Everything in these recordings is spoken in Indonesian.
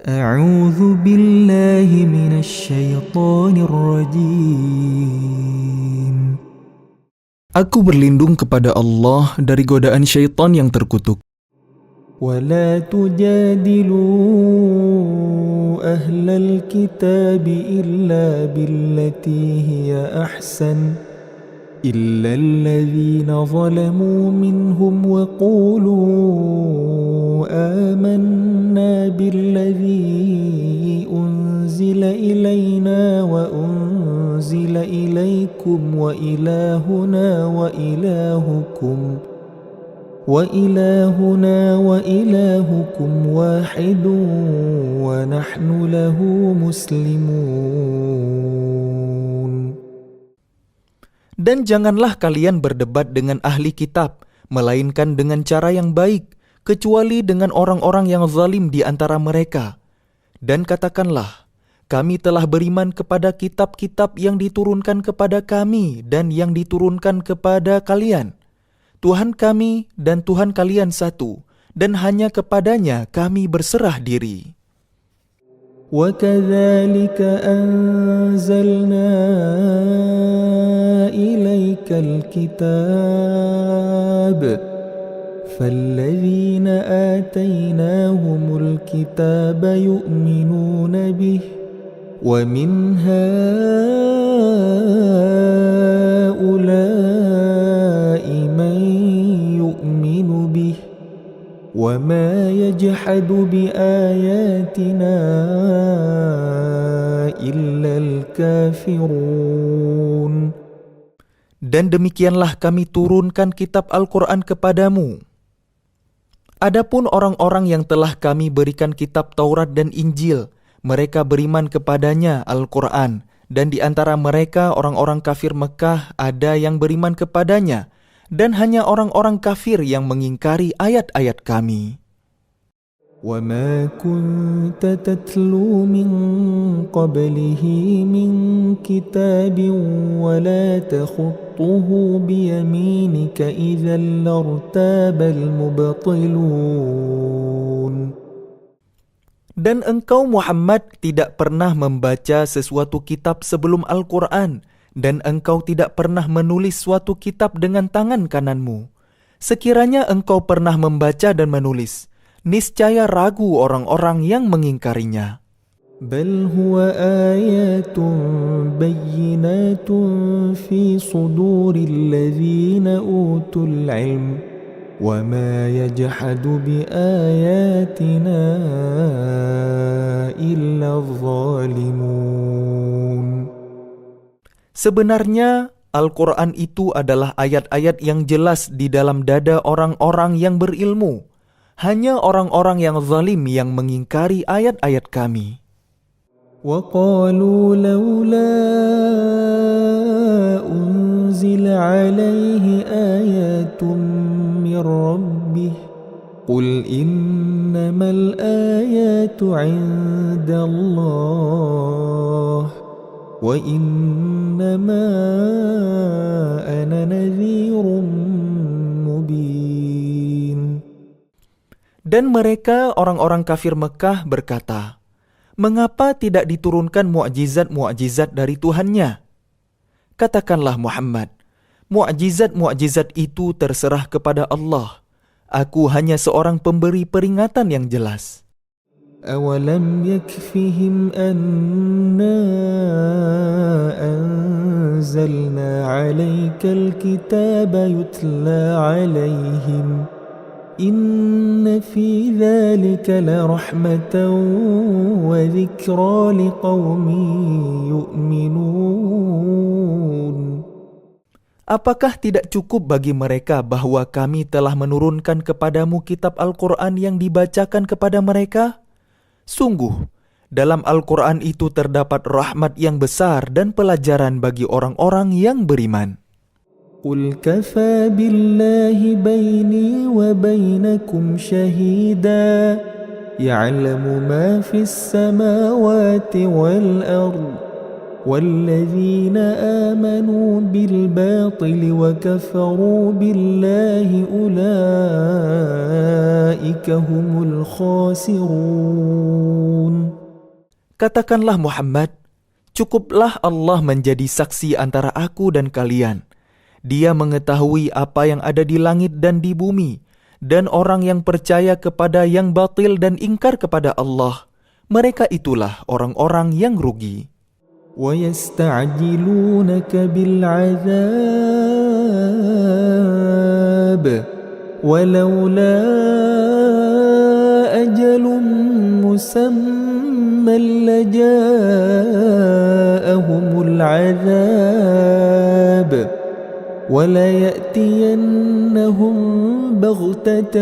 أعوذ بالله من الشيطان الرجيم. Aku berlindung kepada Allah dari godaan syaitan yang terkutuk. ولا تجادلوا أهل الكتاب إلا بالتي هي أحسن إلا الذين ظلموا منهم وقولوا آمنا بالذي أنزل إلينا وأنزل إليكم وإلهنا وإلهكم واحد ونحن له مسلمون. Dan janganlah kalian berdebat dengan ahli kitab, melainkan dengan cara yang baik, kecuali dengan orang-orang yang zalim di antara mereka. Dan katakanlah, kami telah beriman kepada kitab-kitab yang diturunkan kepada kami dan yang diturunkan kepada kalian. Tuhan kami dan Tuhan kalian satu, dan hanya kepadanya kami berserah diri. وَكَذَلِكَ أَنزَلْنَا إِلَيْكَ الْكِتَابَ فَالَّذِينَ آتَيْنَاهُمُ الْكِتَابَ يُؤْمِنُونَ بِهِ وَمِنْ هَؤُلَاءِ مَنْ يُؤْمِنُ بِهِ وَمَا يَجْحَدُ بِآيَاتِنَا إِلَّا الْكَافِرُونَ. Dan demikianlah kami turunkan kitab Al-Quran kepadamu. Adapun orang-orang yang telah kami berikan kitab Taurat dan Injil, mereka beriman kepadanya Al-Quran, dan di antara mereka orang-orang kafir Mekah ada yang beriman kepadanya, dan hanya orang-orang kafir yang mengingkari ayat-ayat kami. وَمَا كُنْتَ تَتْلُو مِنْ قَبْلِهِ مِنْ كِتَابٍ وَلَا تَخُطُّهُ بِيَمِينِكَ إِذًا لَارْتَابَ الْمُبْطِلُونَ. Dan engkau Muhammad tidak pernah membaca sesuatu kitab sebelum Al-Quran, dan engkau tidak pernah menulis suatu kitab dengan tangan kananmu. Sekiranya engkau pernah membaca dan menulis, niscaya ragu orang-orang yang mengingkarinya. بل هو آيات بينات في صدور الذين أوتوا العلم وما يجحد بآياتنا إلا الظالمون. Sebenarnya Al-Quran itu adalah ayat-ayat yang jelas di dalam dada orang-orang yang berilmu. Hanya orang-orang yang zalim yang mengingkari ayat-ayat kami. وَقَالُوا لَوْلَا أُنزِلَ عَلَيْهِ آيَاتٌ مِّن رَّبِّهِ قُلْ إِنَّمَا الْآيَاتُ عِندَ اللَّهِ وَإِنَّمَا أَنَا نَذِيرٌ مُّبِينٌ. Dan mereka orang-orang kafir Mekah berkata, mengapa tidak diturunkan mu'jizat-mu'jizat dari Tuhannya? Katakanlah Muhammad, mu'jizat-mu'jizat itu terserah kepada Allah. Aku hanya seorang pemberi peringatan yang jelas. أَوَلَمْ يَكْفِهِمْ أَنَّا أَنزَلْنَا عَلَيْكَ الْكِتَابَ يُتْلَى عَلَيْهِمْ إِنَّ فِي ذَلِكَ لَرَحْمَةً وَذِكْرَى لِقَوْمٍ يُؤْمِنُونَ. Apakah tidak cukup bagi mereka bahwa kami telah menurunkan kepadamu kitab Al-Quran yang dibacakan kepada mereka? Sungguh, dalam Al-Quran itu terdapat rahmat yang besar dan pelajaran bagi orang-orang yang beriman. قُلْ كَفَى بِاللَّهِ بَيْنِي وَبَيْنَكُمْ شَهِيدًا يَعْلَمُ مَا فِي السَّمَاوَاتِ وَالْأَرْضِ والذين آمنوا بالباطل وكفروا بالله أولئك هم الخاسرون. Katakanlah Muhammad, cukuplah Allah menjadi saksi antara aku dan kalian. Dia mengetahui apa yang ada di langit dan di bumi, dan orang yang percaya kepada yang batil dan ingkar kepada Allah, mereka itulah orang-orang yang rugi. وَيَسْتَعْجِلُونَكَ بِالْعَذَابِ وَلَوْلَا أَجَلٌ مُّسَمًّى لَّجَاءَهُمُ الْعَذَابُ وَلَيَأْتِيَنَّهُم بَغْتَةً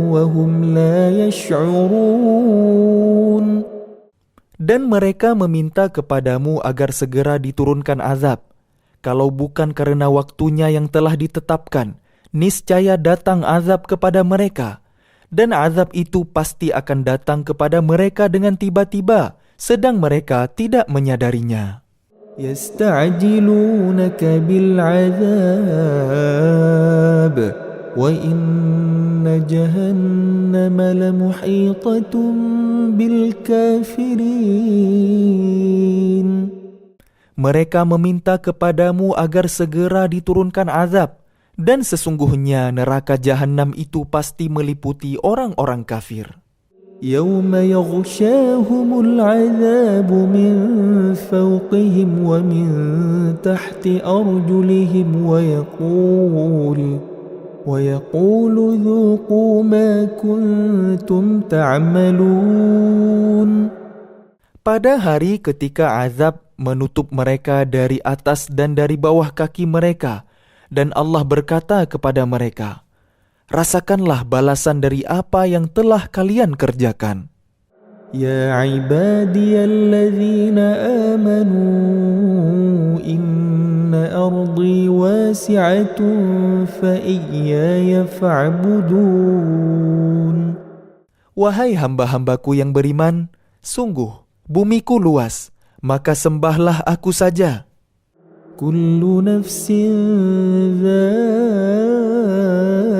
وَهُمْ لَا يَشْعُرُونَ. Dan mereka meminta kepadamu agar segera diturunkan azab. Kalau bukan karena waktunya yang telah ditetapkan, niscaya datang azab kepada mereka. Dan azab itu pasti akan datang kepada mereka dengan tiba-tiba, sedang mereka tidak menyadarinya. يَسْتَعْجِلُونَكَ بِالْعَذَابِ وَإِنَّ جَهَنَّمَ لَمُحِيطَةٌ بِالْكَافِرِينَ. Mereka meminta kepadamu agar segera diturunkan azab, dan sesungguhnya neraka jahanam itu pasti meliputi orang-orang kafir. يَوْمَ يَغْشَاهُمُ الْعَذَابُ مِنْ فَوْقِهِمْ وَمِنْ تَحْتِ أَرْجُلِهِمْ ويقول ذوقوا ما كنتم تعملون. Pada hari ketika azab menutup mereka dari atas dan dari bawah kaki mereka, dan Allah berkata kepada mereka, rasakanlah balasan dari apa yang telah kalian kerjakan. Ya ibadiyalladzina amanu inna ardi wasi'atun fa iyyaya fa'budun. Wahai hamba-hambaku yang beriman, sungguh bumiku luas, maka sembahlah aku saja. Kullu nafsin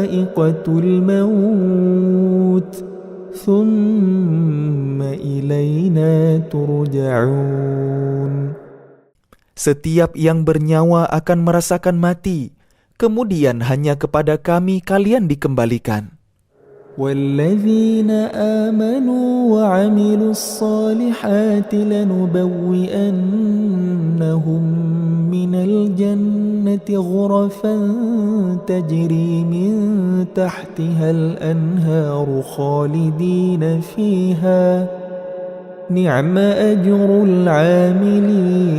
dha'iqatul maut thumma ilayna turja'un. Setiap yang bernyawa akan merasakan mati, kemudian hanya kepada kami kalian dikembalikan. وَالَّذِينَ آمَنُوا وَعَمِلُوا الصَّالِحَاتِ لَنُبَوِّئَنَّهُم مِّنَ الْجَنَّةِ غُرَفًا تَجْرِي مِن تَحْتِهَا الْأَنْهَارُ خَالِدِينَ فِيهَا نِعْمَ أَجْرُ الْعَامِلِينَ.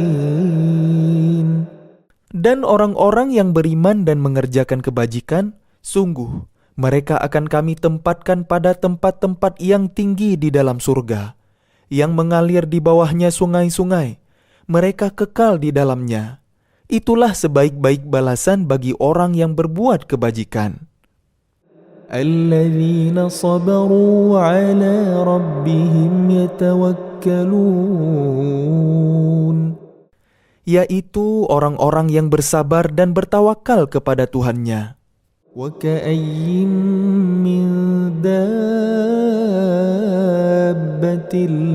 Dan orang-orang yang beriman dan mengerjakan kebajikan, sungguh mereka akan kami tempatkan pada tempat-tempat yang tinggi di dalam surga, yang mengalir di bawahnya sungai-sungai. Mereka kekal di dalamnya. Itulah sebaik-baik balasan bagi orang yang berbuat kebajikan. Alladzina sabaru ala rabbihim yatawakkalun. Yaitu orang-orang yang bersabar dan bertawakal kepada Tuhannya. وَكَأَيٍّ مِّن دَابَّةٍ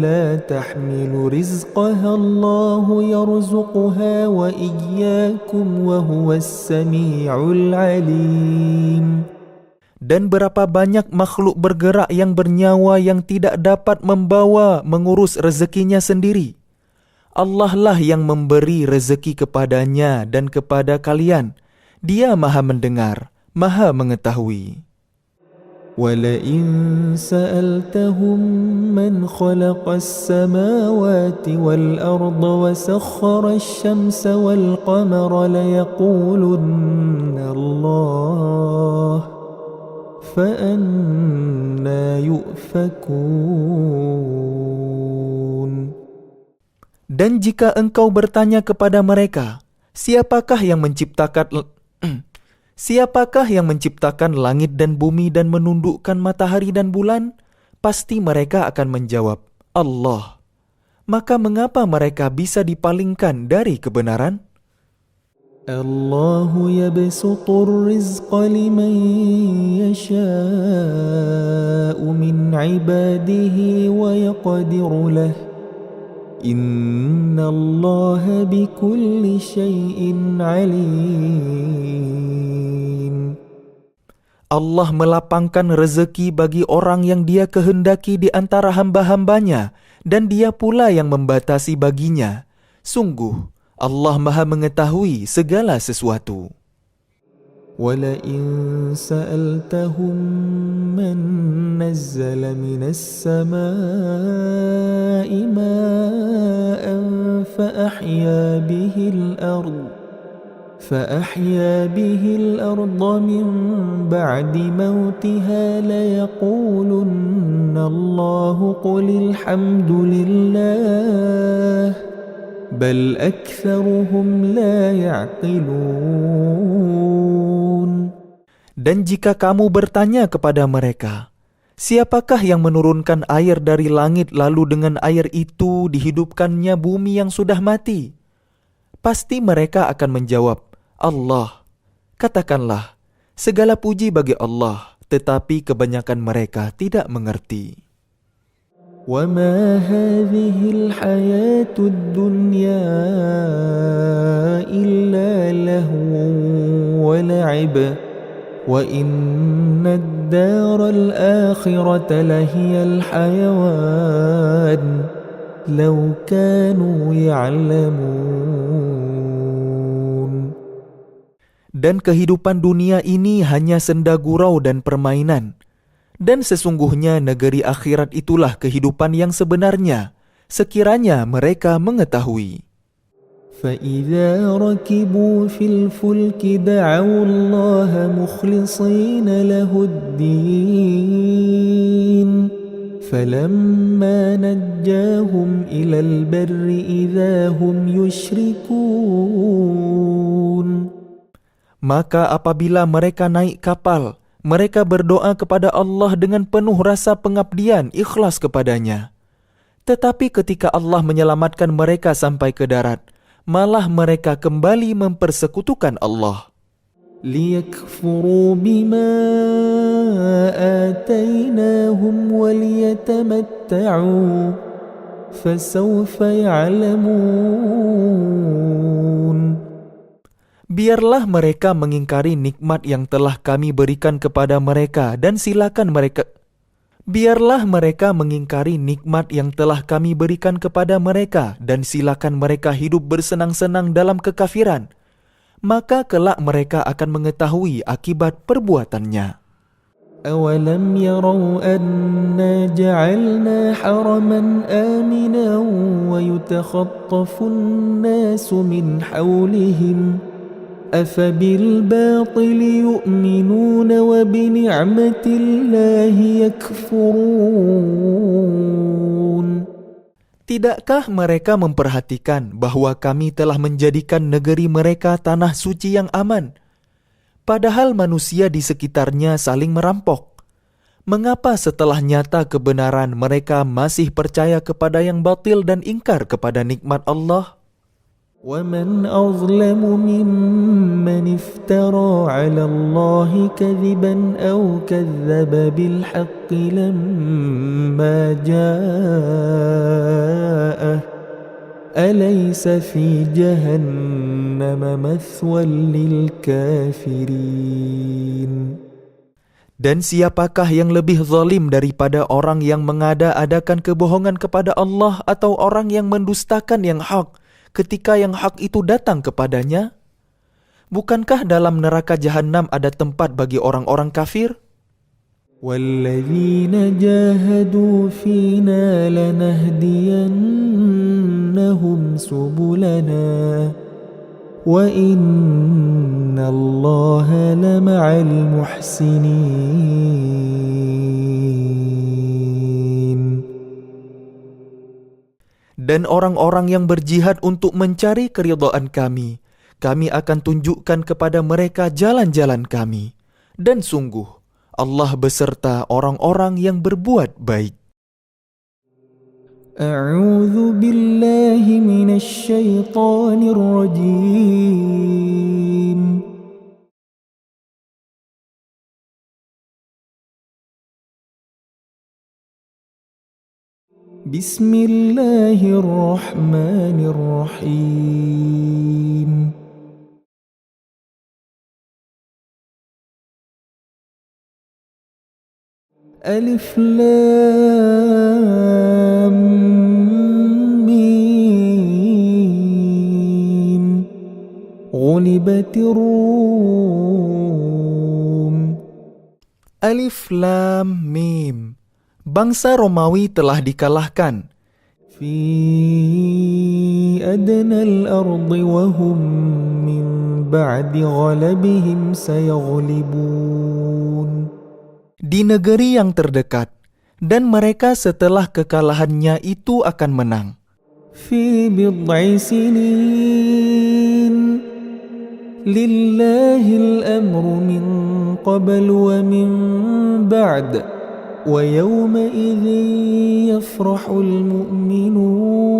لَّا تَحْمِلُ رِزْقَهَا اللَّهُ يَرْزُقُهَا وَإِيَّاكُمْ وَهُوَ السَّمِيعُ الْعَلِيمُ. Dan berapa banyak makhluk bergerak yang bernyawa yang tidak dapat mengurus rezekinya sendiri. Allah lah yang memberi rezeki kepadanya dan kepada kalian. Dia Maha mendengar, Maha mengetahui. وَلَئِن سَأَلْتَهُم مَّنْ خَلَقَ السَّمَاوَاتِ وَالْأَرْضَ وَسَخَّرَ الشَّمْسَ وَالْقَمَرَ لَيَقُولُنَّ اللَّهُ فَأَنَّى يُؤْفَكُونَ. Dan jika engkau bertanya kepada mereka, siapakah yang menciptakan langit dan bumi dan menundukkan matahari dan bulan? Pasti mereka akan menjawab, Allah. maka mengapa mereka bisa dipalingkan dari kebenaran? الله يبسط الرزق لمن يشاء من عباده ويقدر له إن الله بكل شيء عليم. Allah melapangkan rezeki bagi orang yang Dia kehendaki di antara hamba-hambanya, dan Dia pula yang membatasi baginya. Sungguh, Allah Maha mengetahui segala sesuatu. وَلَئِن سَأَلْتَهُم مَّن نَّزَّلَ مِنَ السَّمَاءِ مَاءً فَأَحْيَا بِهِ الْأَرْضَ مِن بَعْدِ مَوْتِهَا لَيَقُولُنَّ اللَّهُ قُلِ الْحَمْدُ لِلَّهِ بل أكثرهم لا يعقلون. Dan jika kamu bertanya kepada mereka, siapakah yang menurunkan air dari langit lalu dengan air itu dihidupkannya bumi yang sudah mati? Pasti mereka akan menjawab, Allah. Katakanlah, segala puji bagi Allah, tetapi kebanyakan mereka tidak mengerti. وَمَا هَذِهِ الْحَيَاةُ الدُّنْيَا إِلَّا لَهْوٌ وَلَعِبٌ وَإِنَّ الدَّارَ الْآخِرَةَ لَهِيَ الْحَيَوَانُ لَوْ كَانُوا يَعْلَمُونَ. Dan kehidupan dunia ini hanya senda gurau dan permainan. Dan sesungguhnya negeri akhirat itulah kehidupan yang sebenarnya, sekiranya mereka mengetahui. فَإِذَا رَكِبُوا فِي الْفُلْكِ دَعَوُا اللَّهَ مُخْلِصِينَ لَهُ الدِّينَ فَلَمَّا نَجَّاهُمْ إِلَى الْبَرِّ إِذَا هُمْ يُشْرِكُونَ. Maka apabila mereka naik kapal, mereka berdoa kepada Allah dengan penuh rasa pengabdian ikhlas kepadanya. Tetapi ketika Allah menyelamatkan mereka sampai ke darat, malah mereka kembali mempersekutukan Allah. لِيَكْفُرُوا بِمَا آتَيْنَاهُمْ وَلِيَتَمَتَّعُوا فَسَوْفَ يَعْلَمُونَ. Biarlah mereka mengingkari nikmat yang telah kami berikan kepada mereka dan silakan mereka. Biarlah mereka mengingkari nikmat yang telah kami berikan kepada mereka dan silakan mereka hidup bersenang-senang dalam kekafiran. Maka kelak mereka akan mengetahui akibat perbuatannya. أَوَلَمْ يَرَوْا أَنَّا جَعَلْنَا حَرَمًا آمِنًا وَيُتَخَطَّفُ النَّاسُ مِنْ حَوْلِهِمْ أَفَبِالْبَاطِلِ يُؤْمِنُونَ وَبِنِعْمَةِ اللَّهِ يَكْفُرُونَ. Tidakkah mereka memperhatikan bahwa kami telah menjadikan negeri mereka tanah suci yang aman, padahal manusia di sekitarnya saling merampok? Mengapa setelah nyata kebenaran mereka masih percaya kepada yang batil dan ingkar kepada nikmat Allah? وَمَنْ أَظْلَمُ مِمَّنِ افْتَرَى عَلَى اللَّهِ كَذِبًا أَوْ كَذَّبَ بِالْحَقِّ لَمَّا جَاءَهُ أَلَيْسَ فِي جَهَنَّمَ مَثْوًى لِلْكَافِرِينَ. Dan siapakah yang lebih zalim daripada orang yang mengada-adakan kebohongan kepada Allah atau orang yang mendustakan yang hak ketika yang hak itu datang kepadanya? Bukankah dalam neraka jahanam ada tempat bagi orang-orang kafir? وَالَّذِينَ جَاهَدُوا فِينَا لَنَهْدِيَنَّهُمْ سُبُلَنَا وَإِنَّ اللَّهَ لَمَعَ الْمُحْسِنِينَ. Dan orang-orang yang berjihad untuk mencari keridhaan kami akan tunjukkan kepada mereka jalan-jalan kami. Dan sungguh, Allah beserta orang-orang yang berbuat baik. أعوذ بالله من الشيطان الرجيم بسم الله الرحمن الرحيم ألف لام ميم غلبت الروم. Alif Lam Mim. Bangsa Romawi telah dikalahkan في أدنى الأرض وهم من بعد غلبهم سيغلبون. di negeri yang terdekat, dan mereka setelah kekalahannya itu akan menang. في بضع سنين لله الأمر من قبل ومن بعد ويومئذ يفرح المؤمنون.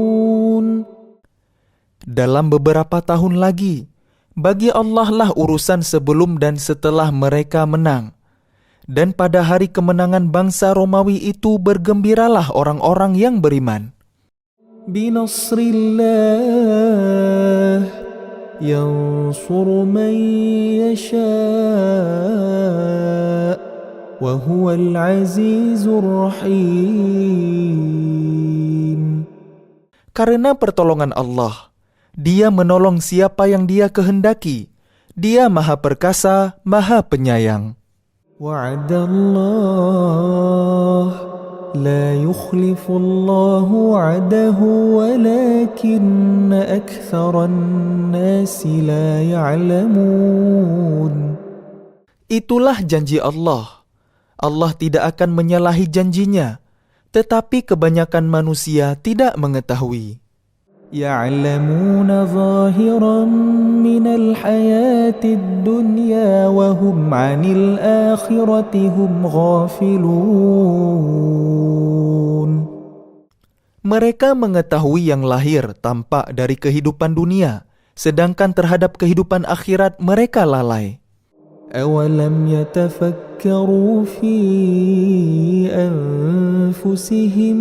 Dalam beberapa tahun lagi, bagi Allah lah urusan sebelum dan setelah mereka menang. Dan pada hari kemenangan bangsa Romawi itu bergembiralah orang-orang yang beriman. بنصر الله ينصر من يشاء وهو العزيز الرحيم. Karena pertolongan Allah, Dia menolong siapa yang Dia kehendaki. Dia Maha Perkasa, Maha Penyayang. وعد الله لا يخلف الله وعده ولكن أكثر الناس لا يعلمون. Itulah janji Allah. Allah tidak akan menyalahi janjinya, tetapi kebanyakan manusia tidak mengetahui. يعلمون ظاهرا من الحياة الدنيا وهم عن الآخرة هم غافلون. Mereka mengetahui yang lahir tampak dari kehidupan dunia, sedangkan terhadap kehidupan akhirat mereka lalai. أولم يتفكروا في أنفسهم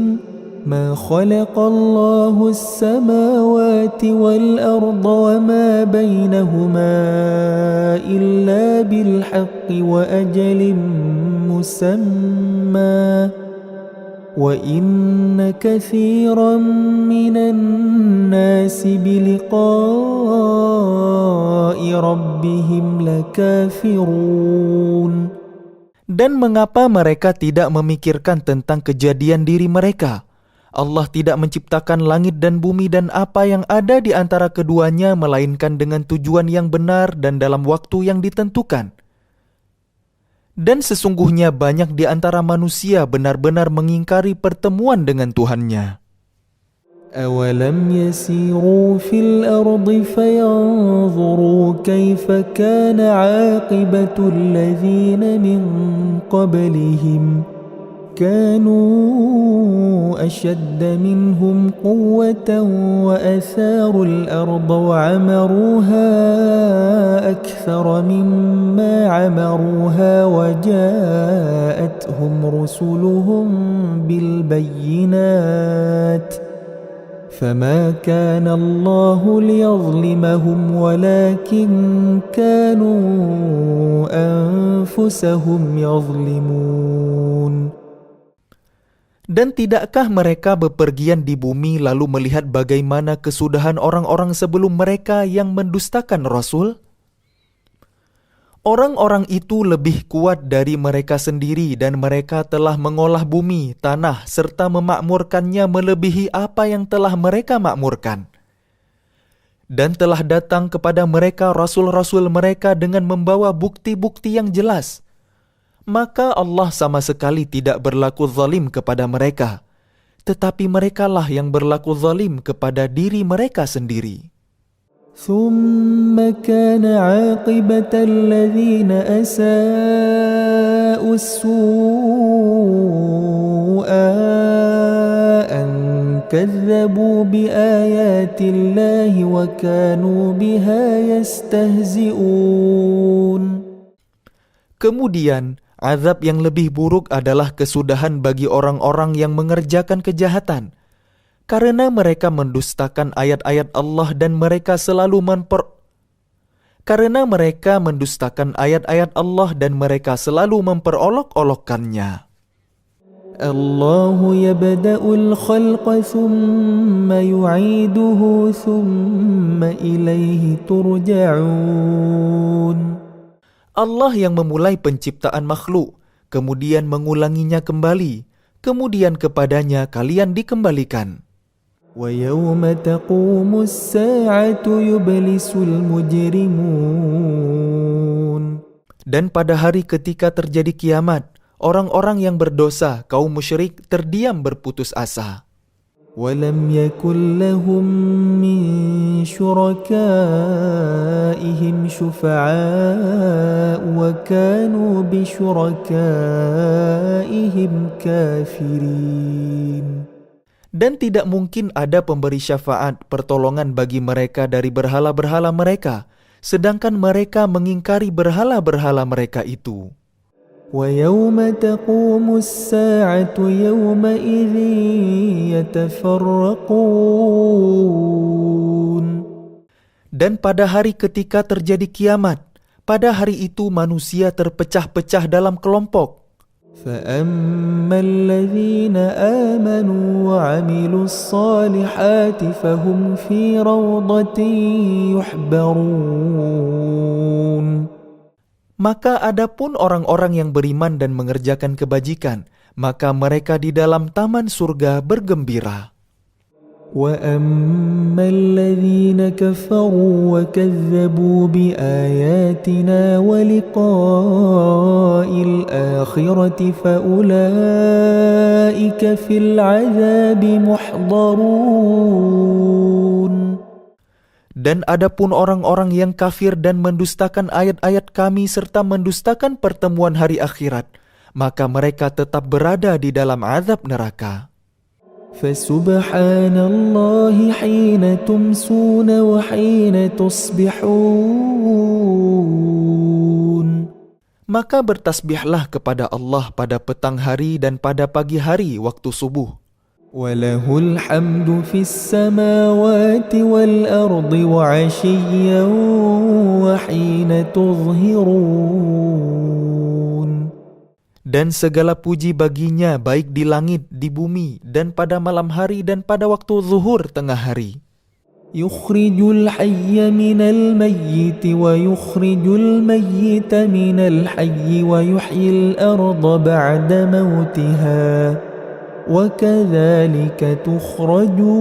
ما خلق الله السماوات والأرض وما بينهما إلا بالحق وأجل مسمى وإن كثيرا من الناس بلقاء ربهم لكافرون. Dan mengapa mereka tidak memikirkan tentang kejadian diri mereka? Allah tidak menciptakan langit dan bumi dan apa yang ada di antara keduanya melainkan dengan tujuan yang benar dan dalam waktu yang ditentukan. Dan sesungguhnya banyak di antara manusia benar-benar mengingkari pertemuan dengan Tuhannya. أولم يسيروا في الأرض فينظروا كيف كان عاقبة الذين من قبلهم كانوا أشد منهم قوة وأثاروا الأرض وعمروها أكثر مما عمروها وجاءتهم رسلهم بالبينات فما كان الله ليظلمهم ولكن كانوا أنفسهم يظلمون. Dan tidakkah mereka bepergian di bumi lalu melihat bagaimana kesudahan orang-orang sebelum mereka yang mendustakan Rasul? Orang-orang itu lebih kuat dari mereka sendiri dan mereka telah mengolah bumi, tanah, serta memakmurkannya melebihi apa yang telah mereka makmurkan. Dan telah datang kepada mereka rasul-rasul mereka dengan membawa bukti-bukti yang jelas. Maka Allah sama sekali tidak berlaku zalim kepada mereka, tetapi merekalah yang berlaku zalim kepada diri mereka sendiri. ثم كان عاقبة الذين أساءوا السوء أن كذبوا بآيات الله وكانوا بها يستهزئون. Kemudian, azab yang lebih buruk adalah kesudahan bagi orang-orang yang mengerjakan kejahatan, karena mereka mendustakan ayat-ayat Allah dan mereka selalu memperolok-olokkannya. الله يبدأ الخلق ثم يعيده ثم إليه ترجعون. Allah yang memulai penciptaan makhluk, kemudian mengulanginya kembali, kemudian kepadanya kalian dikembalikan. ويوم تقوم الساعة يبلس المجرمون. Dan pada hari ketika terjadi kiamat, orang-orang yang berdosa, kaum musyrik, terdiam berputus asa. ولم يكن لهم من شركائهم شفعاء وكانوا بشركائهم كافرين. Dan tidak mungkin ada pemberi syafaat pertolongan bagi mereka dari berhala-berhala mereka, sedangkan mereka mengingkari berhala-berhala mereka itu. وَيَوْمَ تَقُومُ السَّاعَةُ يَوْمَئِذٍ يَتَفَرَّقُونَ. Dan pada hari ketika terjadi kiamat, pada hari itu manusia terpecah-pecah dalam kelompok. فَأَمَّا الَّذِينَ آمَنُوا وَعَمِلُوا الصَّالِحَاتِ فَهُمْ فِي رَوْضَةٍ يُحْبَرُونَ. Maka adapun orang-orang yang beriman dan mengerjakan kebajikan, maka mereka di dalam taman surga bergembira. وَأَمَّا الَّذِينَ كَفَرُوا وَكَذَّبُوا بِآيَاتِنَا وَلِقَاءِ الْآخِرَةِ فَأُولَئِكَ فِي الْعَذَابِ مُحْضَرُونَ. Dan adapun orang-orang yang kafir dan mendustakan ayat-ayat kami serta mendustakan pertemuan hari akhirat, maka mereka tetap berada di dalam azab neraka. فَسُبْحَانَ اللَّهِ حِينَ تُمْسُونَ وَحِينَ تُصْبِحُونَ. Maka bertasbihlah kepada Allah pada petang hari dan pada pagi hari waktu subuh. وَلَهُ الْحَمْدُ فِي السَّمَاوَاتِ وَالْأَرْضِ وَعَشِيًّا وَحِينَ تُظْهِرُونَ. Dan segala puji baginya baik di langit, di bumi, dan pada malam hari dan pada waktu zuhur tengah hari. يُخْرِجُ الْحَيَّ مِنَ الْمَيِّتِ وَيُخْرِجُ الْمَيِّتَ مِنَ الْحَيِّ وَيُحْيِي الْأَرْضَ بَعْدَ مَوْتِهَا وَكَذَلِكَ تُخْرَجُونَ.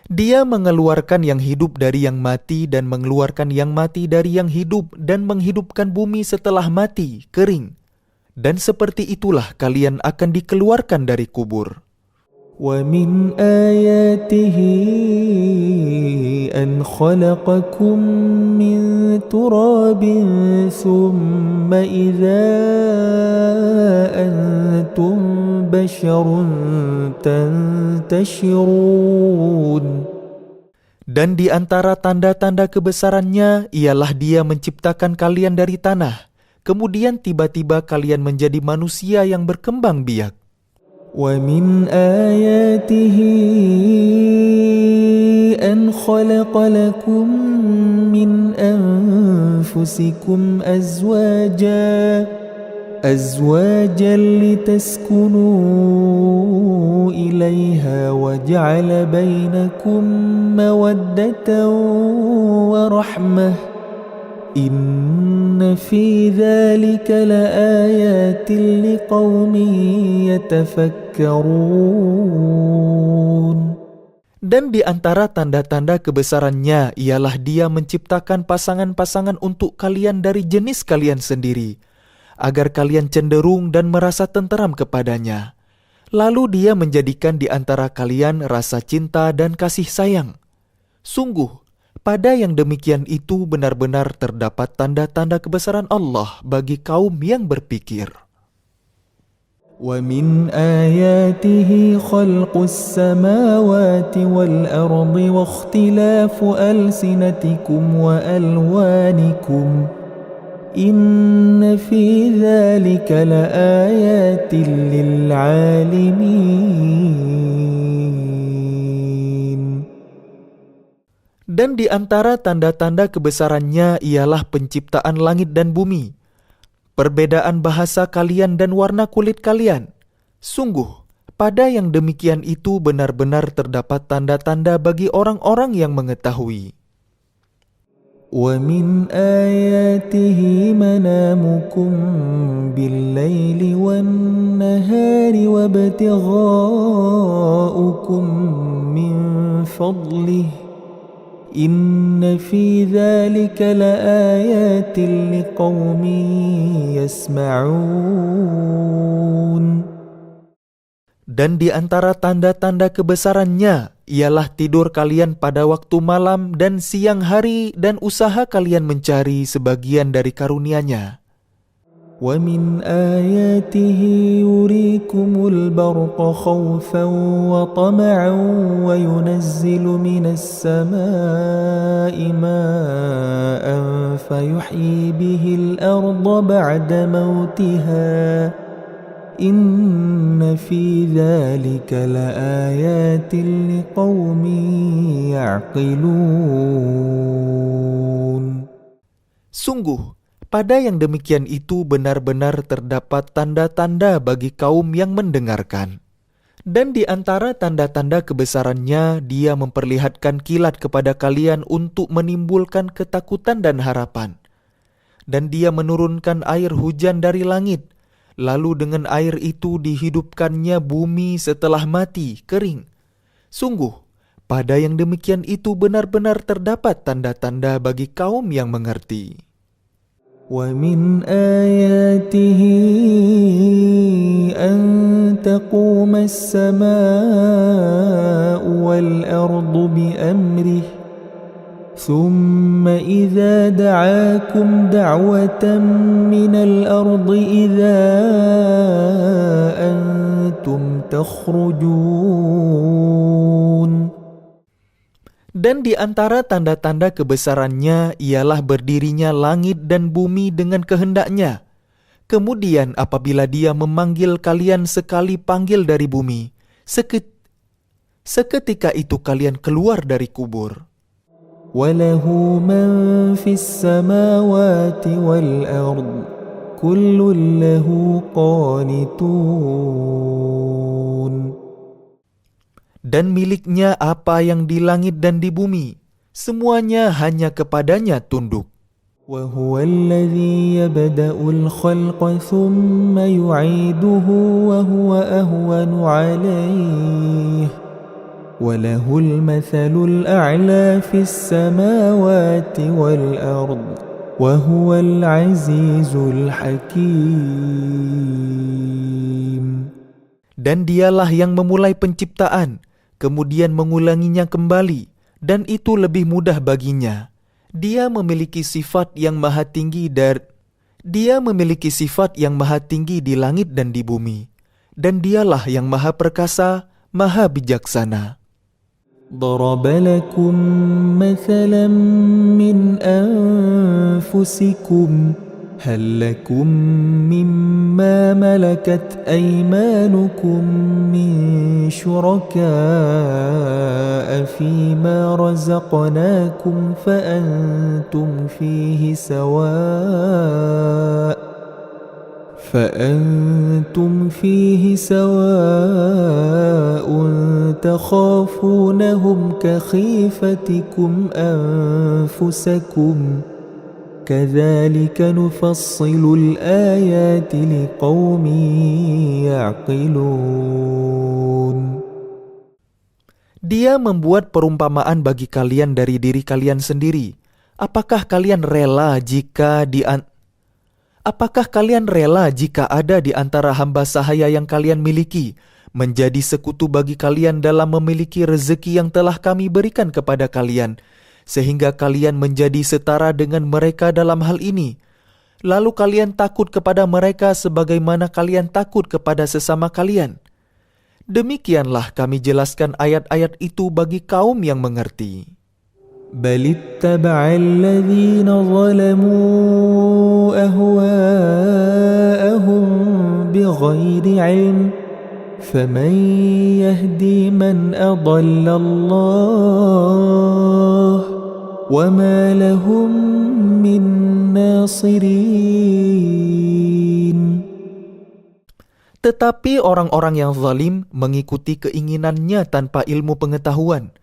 Dia mengeluarkan yang hidup dari yang mati dan mengeluarkan yang mati dari yang hidup dan menghidupkan bumi setelah mati, kering. Dan seperti itulah kalian akan dikeluarkan dari kubur. وَمِنْ آيَاتِهِ أَنْ خَلَقَكُم مِّن تُرَابٍ ثُمَّ إِذَا أَنْتُمْ بَشَرٌ تَنْتَشِرُونَ. Dan di antara tanda-tanda kebesarannya ialah Dia menciptakan kalian dari tanah, kemudian tiba-tiba kalian menjadi manusia yang berkembang biak. وَمِنْ آيَاتِهِ أَنْ خَلَقَ لَكُم مِّنْ أَنفُسِكُمْ أَزْوَاجًا لِتَسْكُنُوا إِلَيْهَا وَجَعَلَ بَيْنَكُم مَّوَدَّةً وَرَحْمَةً إِنَّ فِي ذَلِكَ لَآيَاتٍ لِقَوْمٍ يَتَفَكَّرُونَ. Dan di antara tanda-tanda kebesarannya ialah Dia menciptakan pasangan-pasangan untuk kalian dari jenis kalian sendiri, agar kalian cenderung dan merasa tenteram kepadanya. Lalu Dia menjadikan di antara kalian rasa cinta dan kasih sayang. Sungguh, pada yang demikian itu benar-benar terdapat tanda-tanda kebesaran Allah bagi kaum yang berpikir. ومن آياته خلق السماوات والأرض واختلاف ألسنتكم وألوانكم إن في ذلك لآيات للعالمين. Dan di antara tanda-tanda kebesarannya ialah penciptaan langit dan bumi, perbedaan bahasa kalian dan warna kulit kalian. Sungguh, pada yang demikian itu benar-benar terdapat tanda-tanda bagi orang-orang yang mengetahui. وَمِنْ آيَاتِهِ مَنَامُكُمْ بِاللَّيْلِ وَالنَّهَارِ وَابْتِغَاؤُكُمْ مِنْ فَضْلِهِ إِنَّ فِي ذَلِكَ لَآيَاتٍ لِقَوْمٍ يَسْمَعُونَ. Dan di antara tanda-tanda kebesarannya ialah tidur kalian pada waktu malam dan siang hari dan usaha kalian mencari sebagian dari karunia-Nya. وَمِنْ آيَاتِهِ يُرِيكُمُ الْبَرْقَ خَوْفًا وَطَمَعًا وَيُنَزِّلُ مِنَ السَّمَاءِ مَاءً فَيُحْيِي بِهِ الْأَرْضَ بَعْدَ مَوْتِهَا إِنَّ فِي ذَلِكَ لَآيَاتٍ لِقَوْمٍ يَعْقِلُونَ. Sungguh, pada yang demikian itu benar-benar terdapat tanda-tanda bagi kaum yang mendengarkan. Dan di antara tanda-tanda kebesarannya, Dia memperlihatkan kilat kepada kalian untuk menimbulkan ketakutan dan harapan. Dan Dia menurunkan air hujan dari langit, lalu dengan air itu dihidupkannya bumi setelah mati, kering. Sungguh, pada yang demikian itu benar-benar terdapat tanda-tanda bagi kaum yang mengerti. وَمِنْ آيَاتِهِ أَن تَقُومَ السَّمَاءُ وَالْأَرْضُ بِأَمْرِهِ ثُمَّ إِذَا دَعَاكُمْ دَعْوَةً مِّنَ الْأَرْضِ إِذَا أَنْتُمْ تَخْرُجُونَ. Dan di antara tanda-tanda kebesarannya ialah berdirinya langit dan bumi dengan kehendaknya. Kemudian apabila Dia memanggil kalian sekali panggil dari bumi, seketika itu kalian keluar dari kubur. وَلَهُ مَنْ فِي السَّمَاوَاتِ وَالْأَرْضِ كُلٌّ لَهُ قَانِتُونَ. Dan miliknya apa yang di langit dan di bumi, semuanya hanya kepadanya tunduk. وَهُوَ الَّذِي يَبْدَأُ الْخَلْقَ ثُمَّ يُعِيدُهُ وَهُوَ أَهْوَنُ عَلَيْهِ وَلَهُ الْمَثَلُ الْأَعْلَى فِي السَّمَاوَاتِ وَالْأَرْضِ وَهُوَ الْعَزِيزُ الْحَكِيمُ. Dan Dialah yang memulai penciptaan, kemudian mengulanginya kembali, dan itu lebih mudah baginya. Dia memiliki sifat yang maha tinggi di langit dan di bumi, dan Dialah yang maha perkasa, maha bijaksana. ضرب لكم مثلا من أنفسكم هل لكم مما ملكت أيمانكم من شركاء فيما رزقناكم فأنتم فيه سواء تخافونهم كخيفتكم أنفسكم كذلك نفصل الآيات لقوم يعقلون. Dia membuat perumpamaan bagi kalian dari diri kalian sendiri. Apakah kalian rela jika ada di antara hamba sahaya yang kalian miliki menjadi sekutu bagi kalian dalam memiliki rezeki yang telah kami berikan kepada kalian, sehingga kalian menjadi setara dengan mereka dalam hal ini? lalu kalian takut kepada mereka sebagaimana kalian takut kepada sesama kalian. Demikianlah kami jelaskan ayat-ayat itu bagi kaum yang mengerti. بل اتبع الذين ظلموا أهواءهم بغير علم فمن يهدي من أضل الله وما لهم من ناصرين. Tetapi orang-orang yang zalim mengikuti keinginannya tanpa ilmu pengetahuan.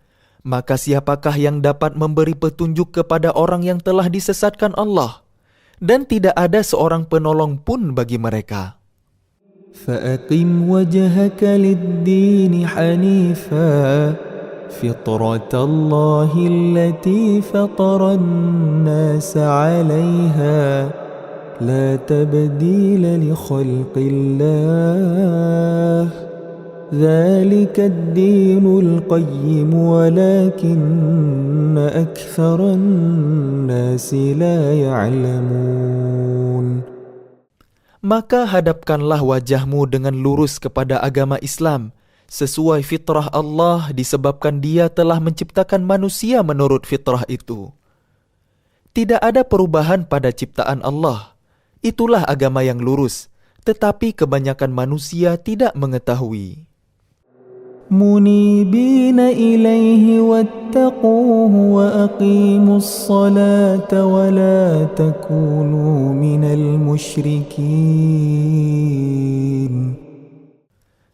Maka siapakah yang dapat memberi petunjuk kepada orang yang telah disesatkan Allah? Dan tidak ada seorang penolong pun bagi mereka. فأقم وجهك للدين حنيفا فطرة الله التي فطر الناس عليها لا تبديل لخلق الله ذلك الدين القيم ولكن أكثر الناس لا يعلمون. Maka hadapkanlah wajahmu dengan lurus kepada agama Islam, sesuai fitrah Allah disebabkan Dia telah menciptakan manusia menurut fitrah itu. Tidak ada perubahan pada ciptaan Allah. Itulah agama yang lurus, tetapi kebanyakan manusia tidak mengetahui. منيبين إليه واتقوه وأقيموا الصلاة ولا تكونوا من المشركين.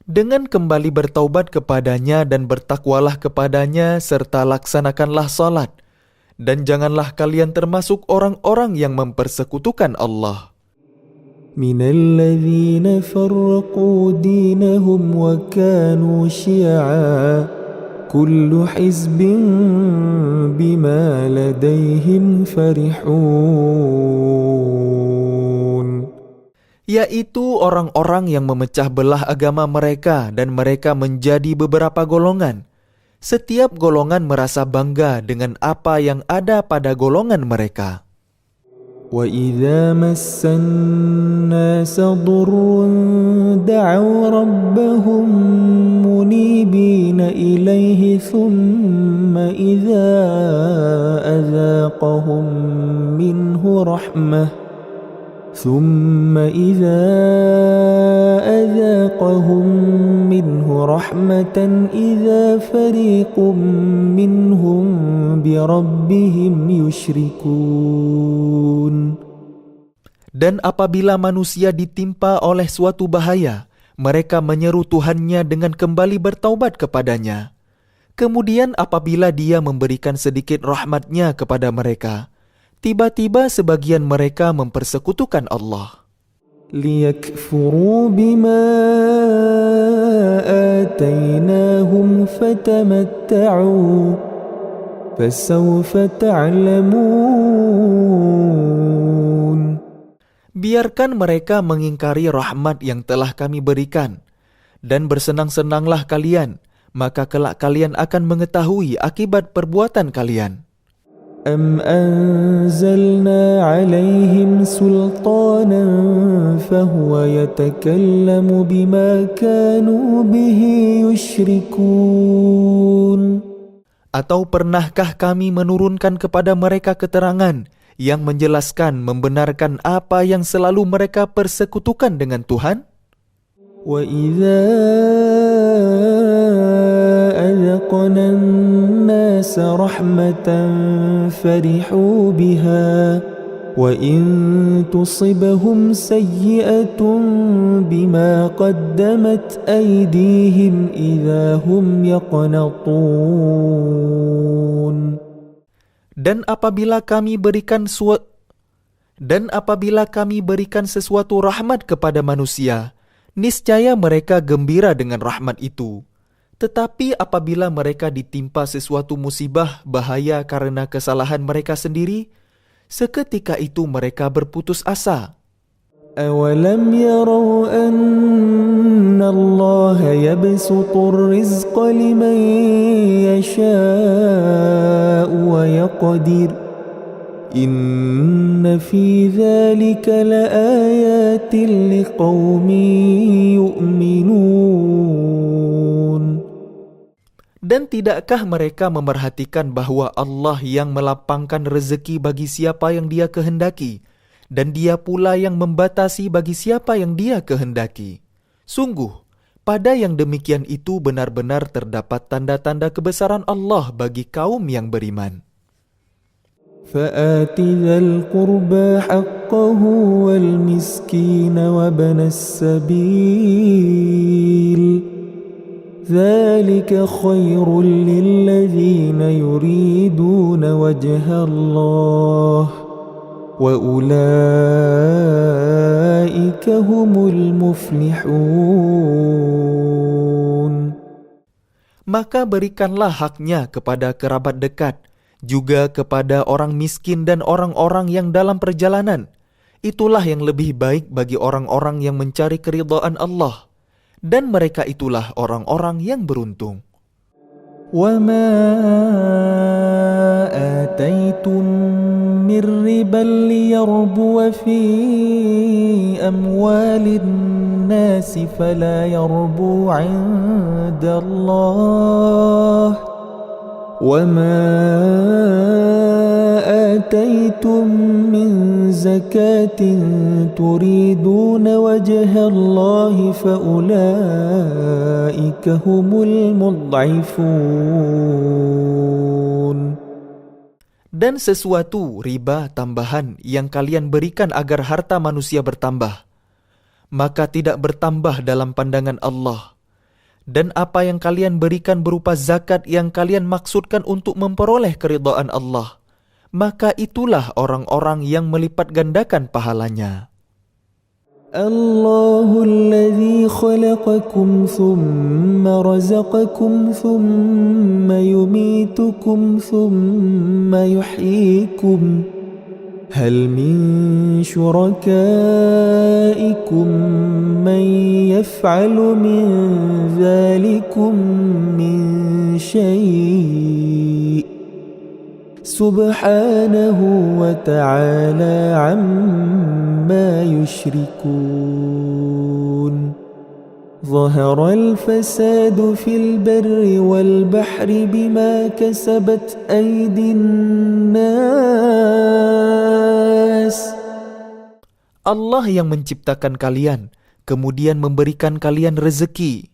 Dengan kembali bertaubat kepadanya dan bertakwalah kepadanya serta laksanakanlah salat, dan janganlah kalian termasuk orang-orang yang mempersekutukan Allah. من الذين فرقوا دينهم وكانوا شيعا كل حزب بما لديهم فرحون. Yaitu orang-orang yang memecah belah agama mereka dan mereka menjadi beberapa golongan. Setiap golongan merasa bangga dengan apa yang ada pada golongan mereka. وَإِذَا مَسَّ النَّاسَ ضُرٌّ دَعَوْا رَبَّهُمْ مُنِيبِينَ إِلَيْهِ ثُمَّ إِذَا أَذَاقَهُم مِّنْهُ رَحْمَةً إِذَا فَرِيقٌ مِّنْهُمْ بِرَبِّهِمْ يُشْرِكُونَ. Dan apabila manusia ditimpa oleh suatu bahaya, mereka menyeru Tuhannya dengan kembali bertaubat kepadanya. Kemudian apabila Dia memberikan sedikit rahmat-Nya kepada mereka, tiba-tiba sebagian mereka mempersekutukan Allah. لِيَكْفُرُوا بِمَا آتَيْنَاهُمْ فَتَمَتَّعُوا فَسَوْفَ تَعْلَمُونَ. Biarkan mereka mengingkari rahmat yang telah kami berikan, dan bersenang-senanglah kalian, maka kelak kalian akan mengetahui akibat perbuatan kalian. أَمْ أَنزَلْنَا عَلَيْهِمْ سُلْطَانًا فَهُوَ يَتَكَلَّمُ بِمَا كَانُوا بِهِ يُشْرِكُونَ. Atau pernahkah kami menurunkan kepada mereka keterangan yang menjelaskan membenarkan apa yang selalu mereka persekutukan dengan Tuhan? وَإِذَا أَذَقْنَا النَّاسَ رَحْمَةً فَرِحُوا بِهَا وَإِن تُصِبْهُمْ سَيِّئَةٌ بِمَا قَدَّمَتْ أَيْدِيهِمْ إِذَا هُمْ يَقْنَطُونَ. Dan apabila kami berikan sesuatu rahmat kepada manusia, niscaya mereka gembira dengan rahmat itu. Tetapi apabila mereka ditimpa sesuatu musibah bahaya karena kesalahan mereka sendiri, seketika itu mereka berputus asa. أَوَلَمْ يَرَوْا أَنَّ اللَّهَ يَبْسُطُ الرِّزْقَ لِمَن يَشَاءُ وَيَقْدِرُ إن في ذلك لآيات لقوم يؤمنون. Dan tidakkah mereka memerhatikan bahwa Allah yang melapangkan rezeki bagi siapa yang Dia kehendaki, dan Dia pula yang membatasi bagi siapa yang Dia kehendaki? Sungguh, pada yang demikian itu benar-benar terdapat tanda-tanda kebesaran Allah bagi kaum yang beriman. فآت ذا القربى حقه والمسكين وابن السبيل ذلك خير للذين يريدون وجه الله وأولئك هم المفلحون. Maka berikanlah haknya kepada kerabat dekat, juga kepada orang miskin dan orang-orang yang dalam perjalanan. Itulah yang lebih baik bagi orang-orang yang mencari keridhaan Allah. Dan mereka itulah orang-orang yang beruntung. وَمَا آتَيْتُم مِّن رِّبًا لِّيَرْبُوَ فِي أَمْوَالِ النَّاسِ فَلَا يَرْبُو عِندَ اللَّهِ وَمَا آتَيْتُم مِّن زَكَاةٍ تُرِيدُونَ وَجْهَ اللَّهِ فَأُولَئِكَ هُمُ الْمُضْعِفُونَ. Dan sesuatu riba tambahan yang kalian berikan agar harta manusia bertambah, maka tidak bertambah dalam pandangan Allah. Dan apa yang kalian berikan berupa zakat yang kalian maksudkan untuk memperoleh keridhaan Allah, maka itulah orang-orang yang melipat gandakan pahalanya. Allahul-ladzi khalaqakum thumma razaqakum thumma yumitukum thumma yuhyikum. Hal min syurakaikum man yaf'alu min dzalikum min syai'. Subhanahu wa ta'ala amma yushrikun. ظهر الفساد في البر والبحر بما كسبت أيدي الناس. Allah yang menciptakan kalian, kemudian memberikan kalian rezeki,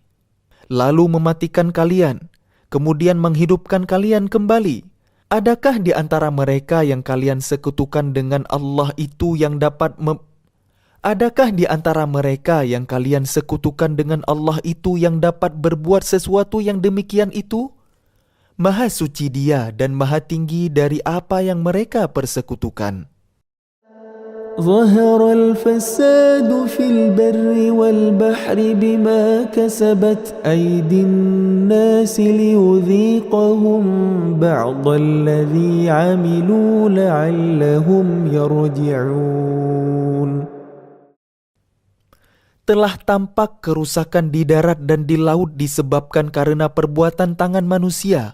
lalu mematikan kalian, kemudian menghidupkan kalian kembali. Adakah di antara mereka yang kalian sekutukan dengan Allah itu yang dapat Adakah di antara mereka yang kalian sekutukan dengan Allah itu yang dapat berbuat sesuatu yang demikian itu? Maha suci Dia dan maha tinggi dari apa yang mereka persekutukan. ظهر الفساد في البر والبحر بما كسبت أيدي الناس ليذيقهم بعض الذي عملوا لعلهم يرجعون. Telah tampak kerusakan di darat dan di laut disebabkan karena perbuatan tangan manusia.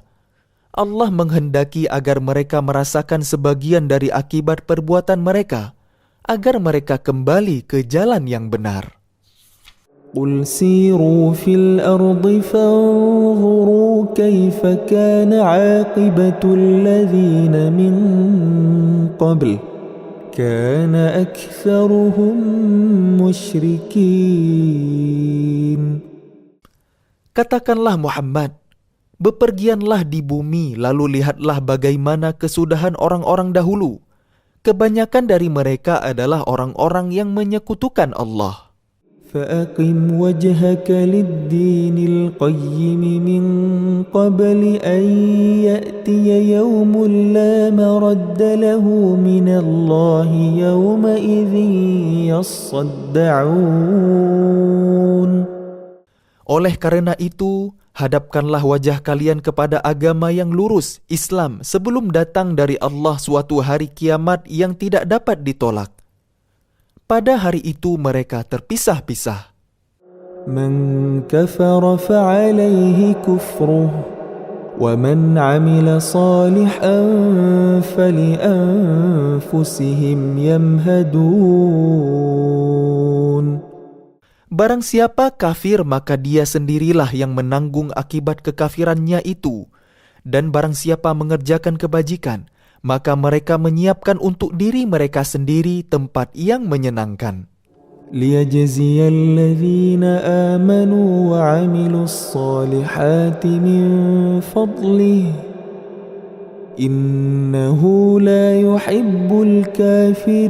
Allah menghendaki agar mereka merasakan sebagian dari akibat perbuatan mereka, agar mereka kembali ke jalan yang benar. قُلْ سِيرُوا فِي الْأَرْضِ فَانظُرُوا كَيْفَ كَانَ عَاقِبَةُ الَّذِينَ مِنْ قَبْلُ كَانَ أَكْثَرُهُمْ مُشْرِكِينَ. Katakanlah Muhammad, bepergianlah di bumi lalu lihatlah bagaimana kesudahan orang-orang dahulu. Kebanyakan dari mereka adalah orang-orang yang menyekutukan Allah. فَأَقِمْ وَجْهَكَ لِلدِّينِ الْقَيِّمِ مِنْ قَبْلِ أَنْ يَأْتِيَ يَوْمٌ لَا مَرَدَّ لَهُ مِنَ اللَّهِ يَوْمَئِذٍ يَصَّدَّعُونَ. Oleh karena itu, hadapkanlah wajah kalian kepada agama yang lurus, Islam, sebelum datang dari Allah suatu hari kiamat yang tidak dapat ditolak. Pada hari itu mereka terpisah-pisah. Man kafara fa'alayhi kufruh ومن عمل صالحا فلأنفسهم يمهدون. Barang siapa kafir, maka dia sendirilah yang menanggung akibat kekafirannya itu. Dan barang siapa mengerjakan kebajikan, maka mereka menyiapkan untuk diri mereka sendiri tempat yang menyenangkan. ليجزي الذين آمنوا وعملوا الصالحات من فضله إنه لا يحب الكافرين.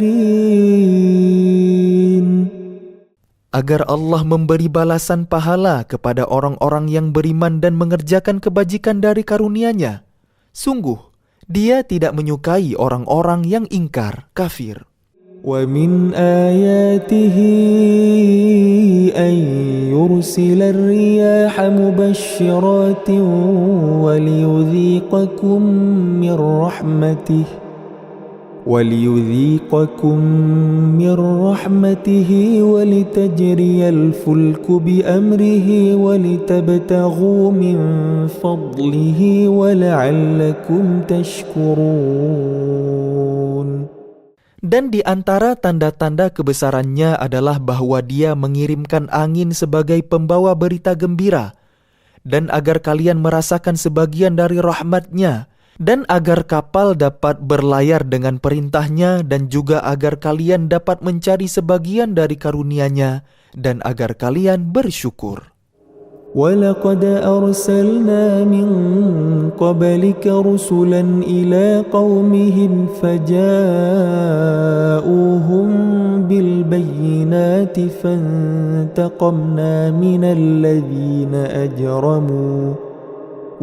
Agar Allah memberi balasan pahala kepada orang-orang yang beriman dan mengerjakan kebajikan dari karunia-Nya. Sungguh, Dia tidak menyukai orang-orang yang ingkar, kafir. ومن آياته أن يرسل الرياح مبشرات وليذيقكم من رحمته ولتجري الفلك بأمره ولتبتغوا من فضله ولعلكم تشكرون. Dan di antara tanda-tanda kebesarannya adalah bahwa Dia mengirimkan angin sebagai pembawa berita gembira, dan agar kalian merasakan sebagian dari rahmat-Nya, dan agar kapal dapat berlayar dengan perintah-Nya, dan juga agar kalian dapat mencari sebagian dari karunia-Nya, dan agar kalian bersyukur. وَلَقَدْ أَرْسَلْنَا مِنْ قَبْلِكَ رُسُلًا إِلَى قَوْمِهِمْ فَجَاءُوهُمْ بِالْبَيِّنَاتِ فَانْتَقَمْنَا مِنَ الَّذِينَ أَجْرَمُوا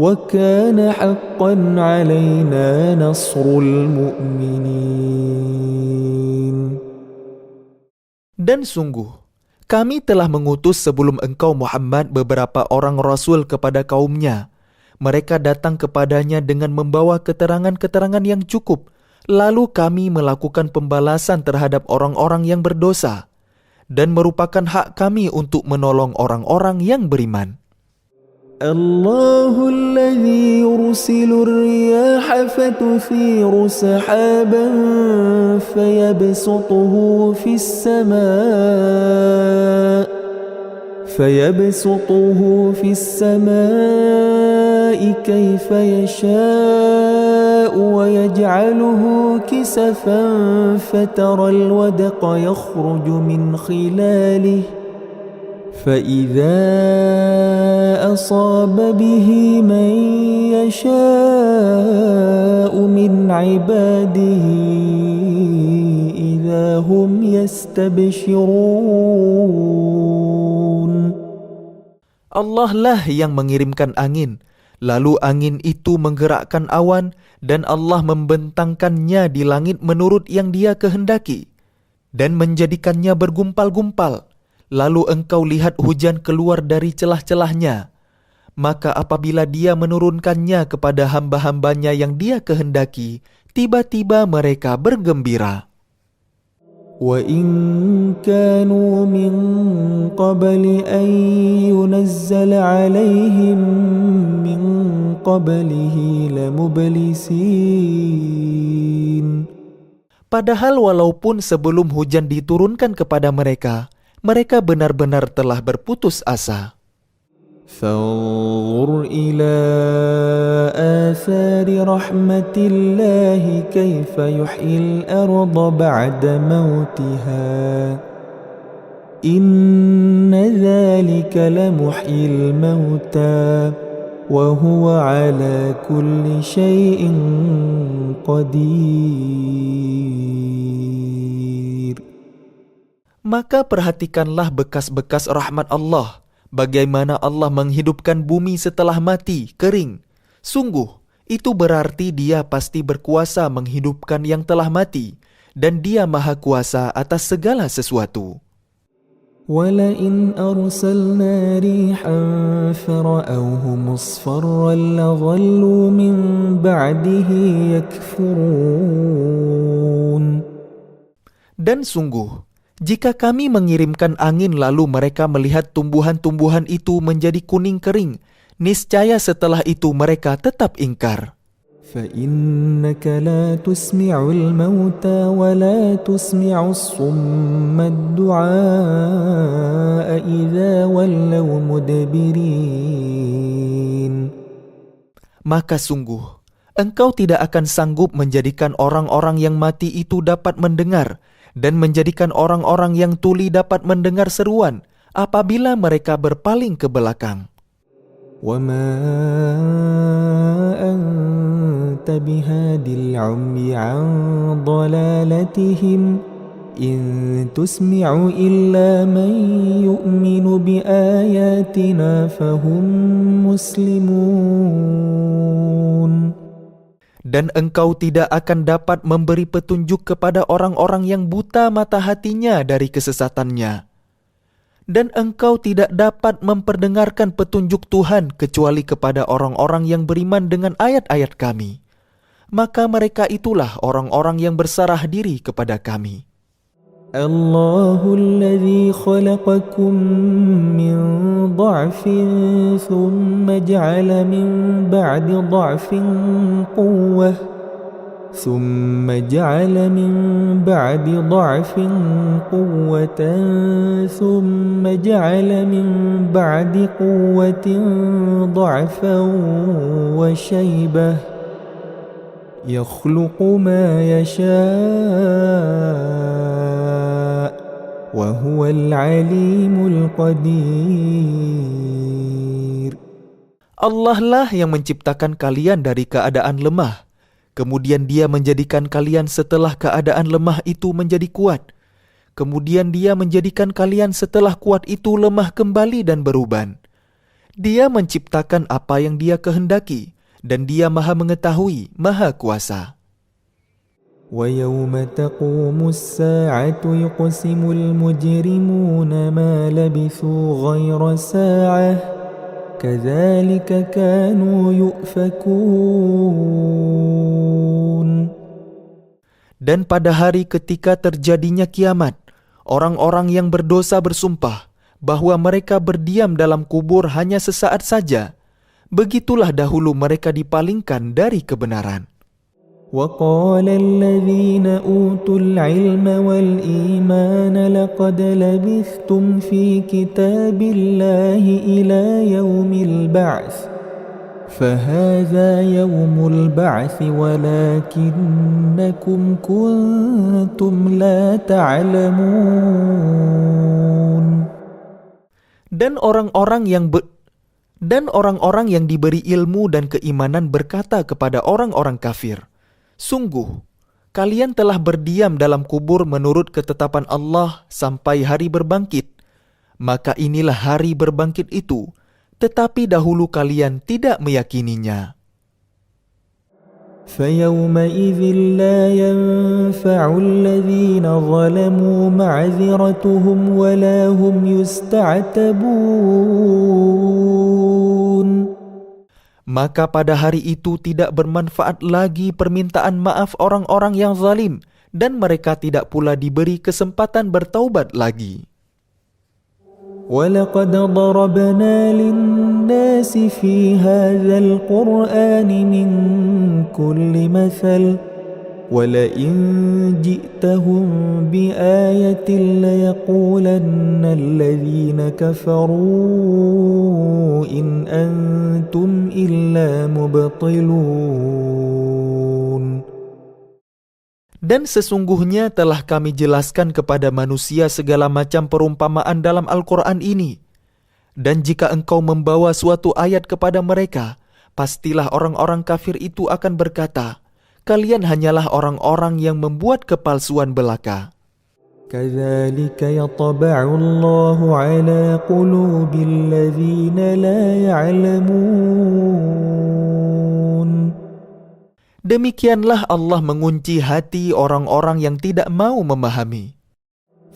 وَكَانَ حَقًّا عَلَيْنَا نَصْرُ الْمُؤْمِنِينَ. Dan sungguh, kami telah mengutus sebelum engkau Muhammad beberapa orang rasul kepada kaumnya. Mereka datang kepadanya dengan membawa keterangan-keterangan yang cukup. Lalu kami melakukan pembalasan terhadap orang-orang yang berdosa. Dan merupakan hak kami untuk menolong orang-orang yang beriman. الله الذي يرسل الرياح فتثير سحابا فيبسطه في السماء كيف يشاء ويجعله كسفا فترى الودق يخرج من خلاله فإذا أصاب به من يشاء من عباده إذا هم يستبشرون. Allah lah yang mengirimkan angin, lalu angin itu menggerakkan awan, dan Allah membentangkannya di langit menurut yang Dia kehendaki, dan menjadikannya bergumpal-gumpal. Lalu engkau lihat hujan keluar dari celah-celahnya. Maka apabila Dia menurunkannya kepada hamba-hambanya yang Dia kehendaki, tiba-tiba mereka bergembira. وَإِن كَانُوا مِن قَبْلِ أَن يُنَزَّلَ عَلَيْهِم مِّن قَبْلِهِ لَمُبْلِسِينَ. Padahal walaupun sebelum hujan diturunkan kepada mereka, mereka benar-benar telah berputus asa. فانظر إلى آثار رحمة الله كيف يحيي الأرض بعد موتها إن ذلك لمحيي الموتى وهو على كل شيء قدير. Maka perhatikanlah bekas-bekas rahmat Allah, bagaimana Allah menghidupkan bumi setelah mati, kering. Sungguh, itu berarti Dia pasti berkuasa menghidupkan yang telah mati, dan Dia maha kuasa atas segala sesuatu. وَلَئِنْ أَرْسَلْنَا رِيحًا فَرَأَوْهُ مُصْفَرًّا لَظَلُّوا مِنْ بَعْدِهِ يَكْفُرُونَ. Dan sungguh, jika kami mengirimkan angin lalu mereka melihat tumbuhan-tumbuhan itu menjadi kuning kering, niscaya setelah itu mereka tetap ingkar. فإنك لا تسمع الموتى ولا تسمع الصم الدعاء إذا ولوا مدبرين. Maka sungguh, engkau tidak akan sanggup menjadikan orang-orang yang mati itu dapat mendengar dan menjadikan orang-orang yang tuli dapat mendengar seruan apabila mereka berpaling ke belakang. وما أنت بهاد العمي عن ضلالتهم إن تسمع إلا من يؤمن بآياتنا فهم مسلمون. Dan engkau tidak akan dapat memberi petunjuk kepada orang-orang yang buta mata hatinya dari kesesatannya. Dan engkau tidak dapat memperdengarkan petunjuk Tuhan kecuali kepada orang-orang yang beriman dengan ayat-ayat kami. Maka mereka itulah orang-orang yang bersarah diri kepada kami. Allahul ladzi khalaqakum min dha'fin thumma ja'ala min ba'di dha'fin quwwah ثم جعل من بعد ضعف قوة ثم جعل من بعد قوة ضعفا وشيبة يخلق ما يشاء وهو العليم القدير. Allah lah yang menciptakan kalian dari keadaan lemah. Kemudian Dia menjadikan kalian setelah keadaan lemah itu menjadi kuat. Kemudian Dia menjadikan kalian setelah kuat itu lemah kembali dan beruban. Dia menciptakan apa yang Dia kehendaki, dan Dia Maha Mengetahui, Maha Kuasa. وَيَوْمَ تَقُومُ السَّاعَةُ يُقْسِمُ الْمُجْرِمُونَ مَا لَبِثُوا غَيْرَ سَاعَةٍ كَذَلِكَ كَانُوا يُؤْفَكُونَ. Dan pada hari ketika terjadinya kiamat, orang-orang yang berdosa bersumpah bahwa mereka berdiam dalam kubur hanya sesaat saja. Begitulah dahulu mereka dipalingkan dari kebenaran. وَقَالَ الَّذِينَ أُوتُوا الْعِلْمَ وَالْإِيمَانَ لَقَدْ لَبِثْتُمْ فِي كِتَابِ اللَّهِ إِلَى يَوْمِ الْبَعْثِ فَهَذَا يَوْمُ الْبَعْثِ وَلَكِنَّكُمْ كُنْتُمْ لَا تَعْلَمُونَ. Dan orang-orang yang diberi ilmu dan keimanan berkata kepada orang-orang kafir, "Sungguh, kalian telah berdiam dalam kubur menurut ketetapan Allah sampai hari berbangkit. Maka inilah hari berbangkit itu, tetapi dahulu kalian tidak meyakininya." فَيَوْمَئِذٍ لَا يَنْفَعُ الَّذِينَ ظَلَمُوا مَعْذِرَتُهُمْ وَلَا هُمْ يُسْتَعْتَبُونَ. Maka pada hari itu tidak bermanfaat lagi permintaan maaf orang-orang yang zalim, dan mereka tidak pula diberi kesempatan bertaubat lagi. وَلَقَدْ ضَرَبْنَا لِلنَّاسِ فِي هَذَا الْقُرْآنِ مِنْ كُلِّ مَثَلٍ وَلَئِنْ جِئْتَهُمْ بِآيَةٍ لَيَقُولَنَّ الَّذِينَ كَفَرُوا إِنْ أَنْتُمْ إِلَّا مُبْطِلُونَ. Dan sesungguhnya telah kami jelaskan kepada manusia segala macam perumpamaan dalam Al-Quran ini. Dan jika engkau membawa suatu ayat kepada mereka, pastilah orang-orang kafir itu akan berkata, "Kalian hanyalah orang-orang yang membuat kepalsuan belaka." كَذَلِكَ يَطْبَعُ اللَّهُ عَلَى قُلُوبِ الَّذِينَ لَا يَعْلَمُونَ. Demikianlah Allah mengunci hati orang-orang yang tidak mau memahami.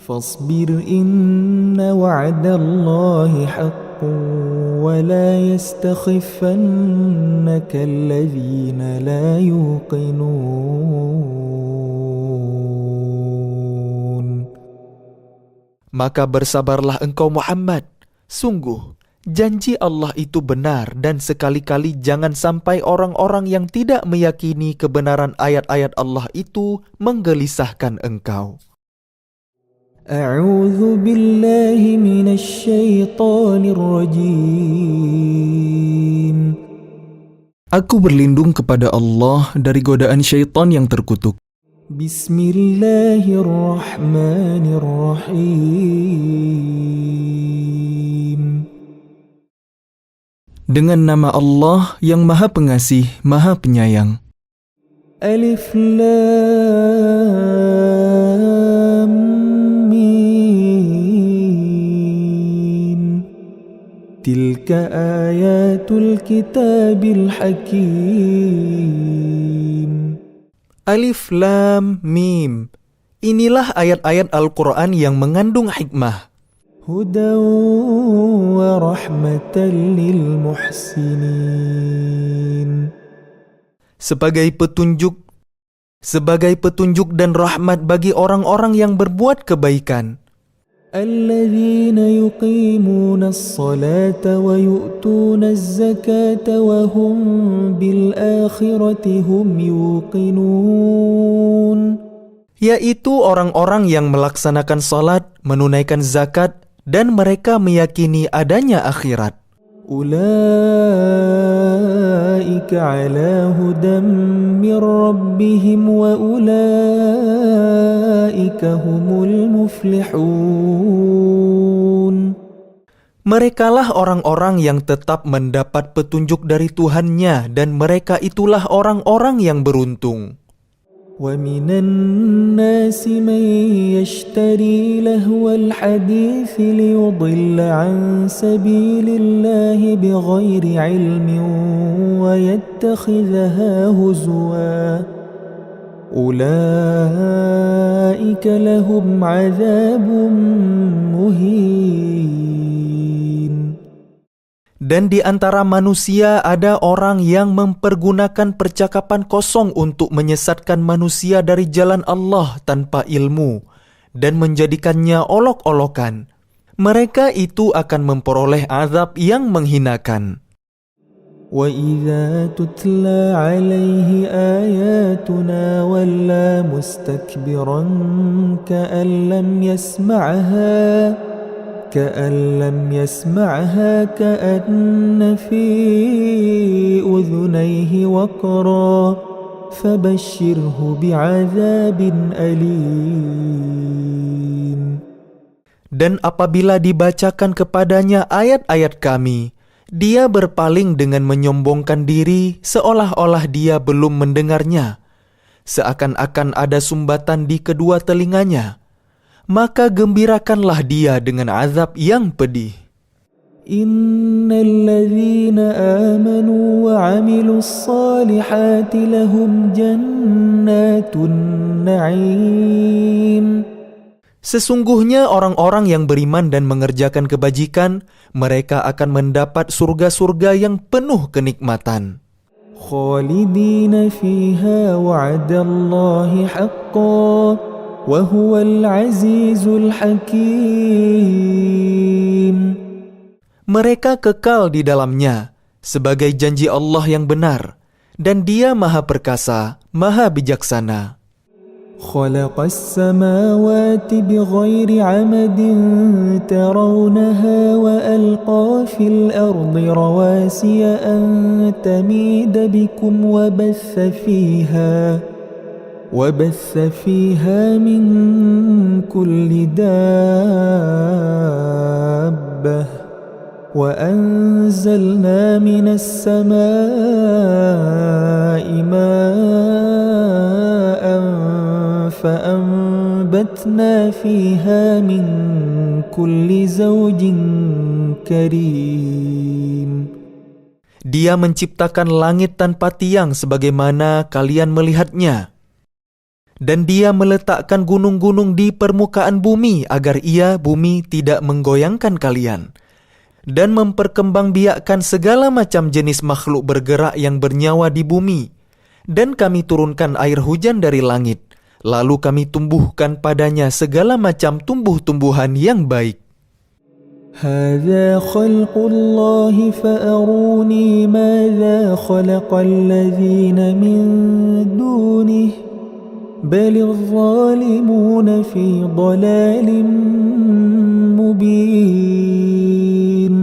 فاصبر إن وعد الله حق ولا يستخفنك الذين لا يوقنون. Maka bersabarlah engkau Muhammad. Sungguh, Janji Allah itu benar dan sekali-kali jangan sampai orang-orang yang tidak meyakini kebenaran ayat-ayat Allah itu menggelisahkan engkau. A'udzu billahi minasy syaithanir rajim. Aku berlindung kepada Allah dari godaan syaitan yang terkutuk. Bismillahirrahmanirrahim. Dengan nama Allah yang Maha Pengasih, Maha Penyayang. Alif Lam Mim. Tilka ayatul kitabil hakim. Alif Lam Mim. Inilah ayat-ayat Al-Quran yang mengandung hikmah. Hudan wa rahmatan lil muhsinin. Sebagai petunjuk dan rahmat bagi orang-orang yang berbuat kebaikan. Alladzina yuqimuna as-salata wa yu'tuna az-zakata wa hum bil akhirati hum yuqinun. Yaitu orang-orang yang melaksanakan salat, menunaikan zakat, dan mereka meyakini adanya akhirat. Ulaika ala hudan min rabbihim wa ulaika humul muflihun. Merekalah orang-orang yang tetap mendapat petunjuk dari Tuhannya dan mereka itulah orang-orang yang beruntung. وَمِنَ النَّاسِ مَن يَشْتَرِي لَهْوَ الْحَدِيثِ لِيُضِلَّ عَن سَبِيلِ اللَّهِ بِغَيْرِ عِلْمٍ وَيَتَّخِذَهَا هُزُوًا أُولَئِكَ لَهُمْ عَذَابٌ مُهِينٌ. Dan di antara manusia ada orang yang mempergunakan percakapan kosong untuk menyesatkan manusia dari jalan Allah tanpa ilmu dan menjadikannya olok-olokan. Mereka itu akan memperoleh azab yang menghinakan. وَإِذَا تُتْلَى عَلَيْهِ آيَاتُنَا وَلَّى مُسْتَكْبِرًا كَأَن لم يسمعها كأن في أذنيه وقرا فبشره بعذاب أليم. Dan apabila dibacakan kepadanya ayat-ayat kami, dia berpaling dengan menyombongkan diri seolah-olah dia belum mendengarnya, seakan-akan ada sumbatan di kedua telinganya. Maka gembirakanlah dia dengan azab yang pedih. Innal ladzina amanu wa 'amilus salihati lahum jannatun na'im. Sesungguhnya orang-orang yang beriman dan mengerjakan kebajikan, mereka akan mendapat surga-surga yang penuh kenikmatan. Khalidina fiha wa'adallahi haqqan وَهُوَ الْعَزِيزُ الْحَكِيمُ. Mereka kekal di dalamnya sebagai janji Allah yang benar, dan Dia Maha Perkasa, Maha Bijaksana. خَلَقَ السَّمَاوَاتِ بِغَيْرِ عَمَدٍ تَرَوْنَهَا وَأَلْقَى فِي الْأَرْضِ رَوَاسِيَ أَن تَمِيدَ بِكُمْ وبث فيها من كل دابة وأنزلنا من السماء ماء فأنبتنا فيها من كل زوج كريم. Dia menciptakan langit tanpa tiang sebagaimana kalian melihatnya. Dan Dia meletakkan gunung-gunung di permukaan bumi agar bumi tidak menggoyangkan kalian. Dan memperkembangbiakkan segala macam jenis makhluk bergerak yang bernyawa di bumi. Dan kami turunkan air hujan dari langit. Lalu kami tumbuhkan padanya segala macam tumbuh-tumbuhan yang baik. هذا خلق الله فأروني ماذا خلق الذين من دونه بل الظالمون في ضلال مبين.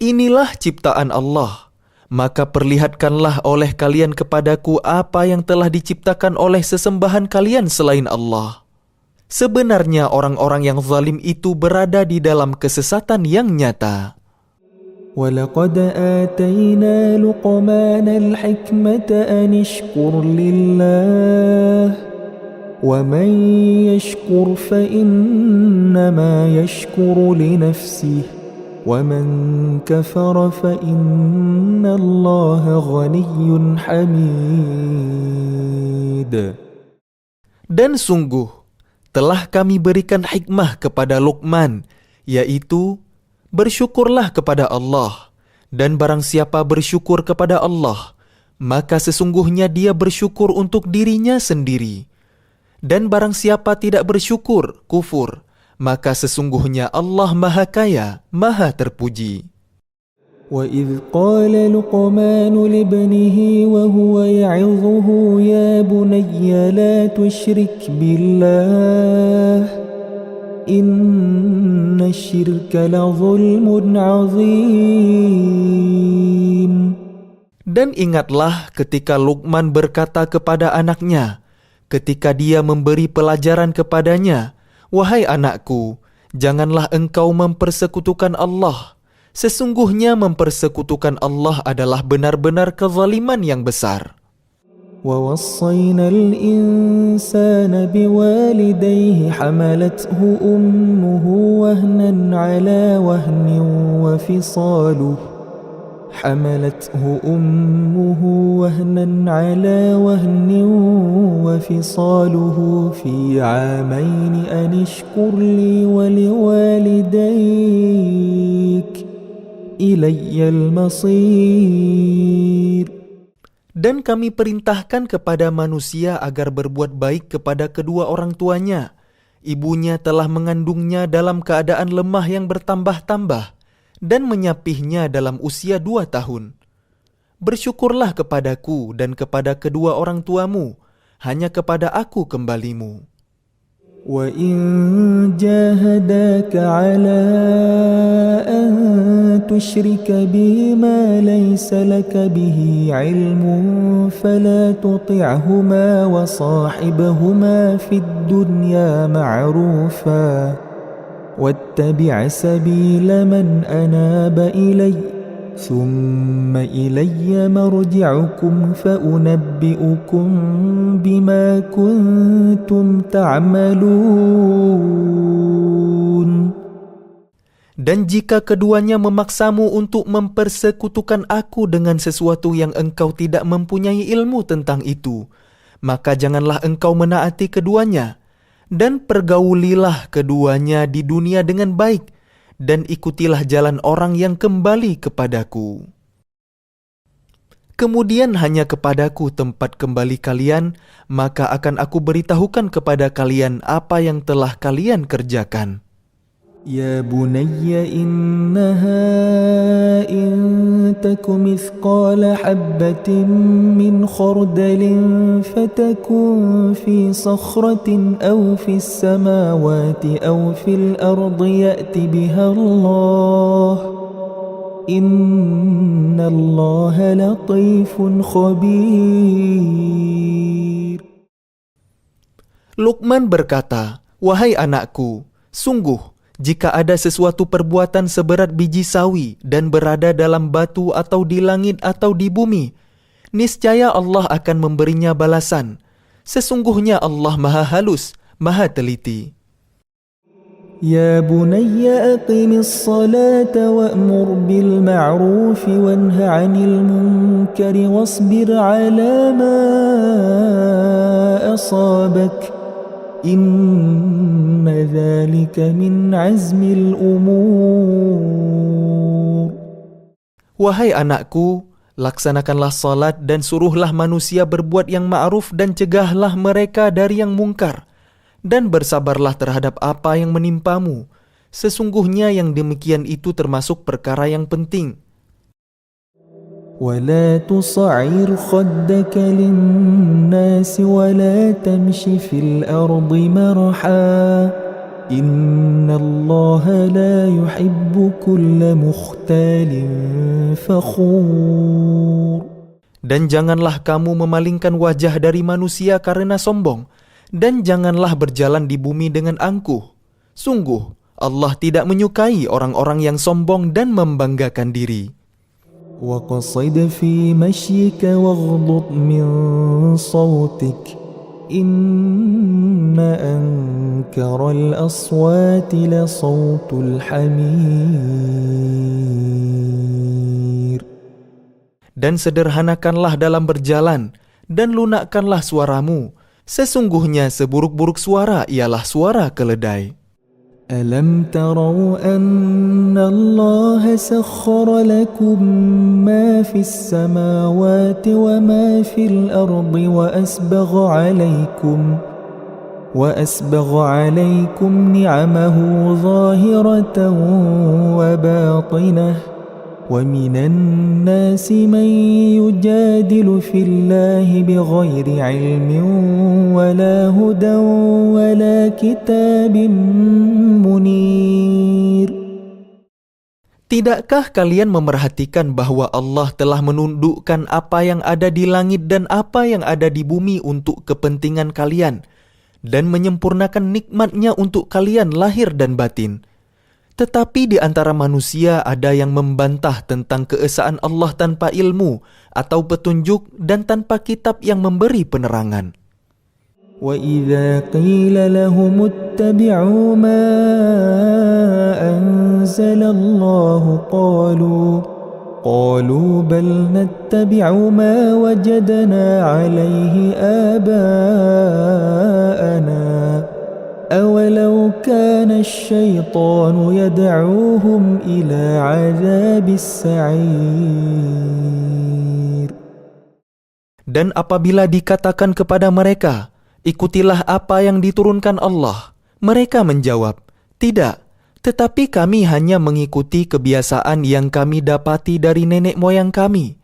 Inilah ciptaan Allah, maka perlihatkanlah oleh kalian kepadaku apa yang telah diciptakan oleh sesembahan kalian selain Allah. Sebenarnya orang-orang yang zalim itu berada di dalam kesesatan yang nyata. وَلَقَدْ آتَيْنَا لُقْمَانَ الْحِكْمَةَ أَنِ اشْكُرْ لِلَّهِ وَمَنْ يَشْكُرْ فَإِنَّمَا يَشْكُرُ لِنَفْسِهِ وَمَنْ كَفَرَ فَإِنَّ اللَّهَ غَنِيٌّ حَمِيدٌ. Dan sungguh telah kami berikan hikmah kepada Luqman, yaitu bersyukurlah kepada Allah, dan barang siapa bersyukur kepada Allah, maka sesungguhnya dia bersyukur untuk dirinya sendiri. Dan barang siapa tidak bersyukur, kufur, maka sesungguhnya Allah Maha Kaya, Maha Terpuji. وَإِذْ قَالَ لُقْمَانُ لِابْنِهِ وَهُوَ يَعِظُهُ يَا بُنَيَّ لَا تُشْرِكْ بِاللَّهِ إِنَّ الشِّرْكَ لَظُلْمٌ عَظِيمٌ. Dan ingatlah ketika Luqman berkata kepada anaknya, ketika dia memberi pelajaran kepadanya, "Wahai anakku, janganlah engkau mempersekutukan Allah. Sesungguhnya mempersekutukan Allah adalah benar-benar kezaliman yang besar." وَوَصَّيْنَا الْإِنسَانَ بِوَالِدَيْهِ حَمَلَتْهُ أُمُّهُ وَهْنًا عَلَى وَهْنٍ وَفِصَالُهُ فِي عَامَيْنِ أَنِ اشْكُرْ لِي وَلِوَالِدَيْكَ إِلَيَّ الْمَصِيرُ. Dan kami perintahkan kepada manusia agar berbuat baik kepada kedua orang tuanya. Ibunya telah mengandungnya dalam keadaan lemah yang bertambah-tambah dan menyapihnya dalam usia 2 tahun. Bersyukurlah kepadaku dan kepada kedua orang tuamu, hanya kepada aku kembalimu. وَإِن جَاهَدَاكَ عَلَىٰ أَن تُشْرِكَ بِي مَا لَيْسَ لَكَ بِهِ عِلْمٌ فَلَا تُطِعْهُمَا وَصَاحِبْهُمَا فِي الدُّنْيَا مَعْرُوفًا وَاتَّبِعْ سَبِيلَ مَنْ أَنَابَ إِلَيَّ ثُمَّ إِلَيَّ مَرْجِعُكُمْ فَأُنَبِّئُكُمْ بِمَا كُنْتُمْ تَعْمَلُونَ. Dan jika keduanya memaksamu untuk mempersekutukan aku dengan sesuatu yang engkau tidak mempunyai ilmu tentang itu, maka janganlah engkau menaati keduanya, dan pergaulilah keduanya di dunia dengan baik, dan ikutilah jalan orang yang kembali kepadaku. Kemudian hanya kepadaku tempat kembali kalian, maka akan aku beritahukan kepada kalian apa yang telah kalian kerjakan. يا بني إنها إن تك مثقال حبة من خردل فتكن في صخرة أو في السماوات أو في الأرض يأت بها الله إن الله لطيف خبير. Luqman berkata, "Wahai anakku, sungguh jika ada sesuatu perbuatan seberat biji sawi dan berada dalam batu atau di langit atau di bumi, niscaya Allah akan memberinya balasan. Sesungguhnya Allah Maha Halus, Maha Teliti." يا بني أقم الصلاة وأمر بالمعروف وانه عن المنكر واصبر على ما أصابك إن ذلك من عزم الأمور. Wahai anakku, laksanakanlah salat dan suruhlah manusia berbuat yang ma'ruf dan cegahlah mereka dari yang mungkar. Dan bersabarlah terhadap apa yang menimpamu. Sesungguhnya yang demikian itu termasuk perkara yang penting. ولا تصعر خدك للناس ولا تمش في الأرض مرحا إن الله لا يحب كل مختال فخور. Dan janganlah kamu memalingkan wajah dari manusia karena sombong, dan janganlah berjalan di bumi dengan angkuh. Sungguh, Allah tidak menyukai orang-orang yang sombong dan membanggakan diri. وقصد في مشيك واغضض من صوتك إن أنكر الأصوات لصوت الحمير. Dan sederhanakanlah dalam berjalan, dan lunakkanlah suaramu. Sesungguhnya seburuk-buruk suara ialah suara keledai. ألم تروا أن الله سخر لكم ما في السماوات وما في الأرض وأسبغ عليكم نعمه ظاهرة وباطنة ومن الناس من يجادل في الله بغير علم ولا هدى ولا كتاب منير. Tidakkah kalian memerhatikan bahwa Allah telah menundukkan apa yang ada di langit dan apa yang ada di bumi untuk kepentingan kalian, dan menyempurnakan nikmat-Nya untuk kalian lahir dan batin? Tetapi di antara manusia ada yang membantah tentang keesaan Allah tanpa ilmu atau petunjuk dan tanpa kitab yang memberi penerangan. وَإِذَا قِيلَ لَهُمُ اتَّبِعُوا مَا أَنزَلَ اللَّهُ قَالُوا بَلْ نَتَّبِعُ مَا وَجَدْنَا عَلَيْهِ آبَاءَنَا أَوَلَوْ كَانَ الشَّيْطَانُ يَدْعُوهُمْ إِلَى عَذَابِ السَّعِيرِ. Dan apabila dikatakan kepada mereka, ikutilah apa yang diturunkan Allah, mereka menjawab, tidak, tetapi kami hanya mengikuti kebiasaan yang kami dapati dari nenek moyang kami.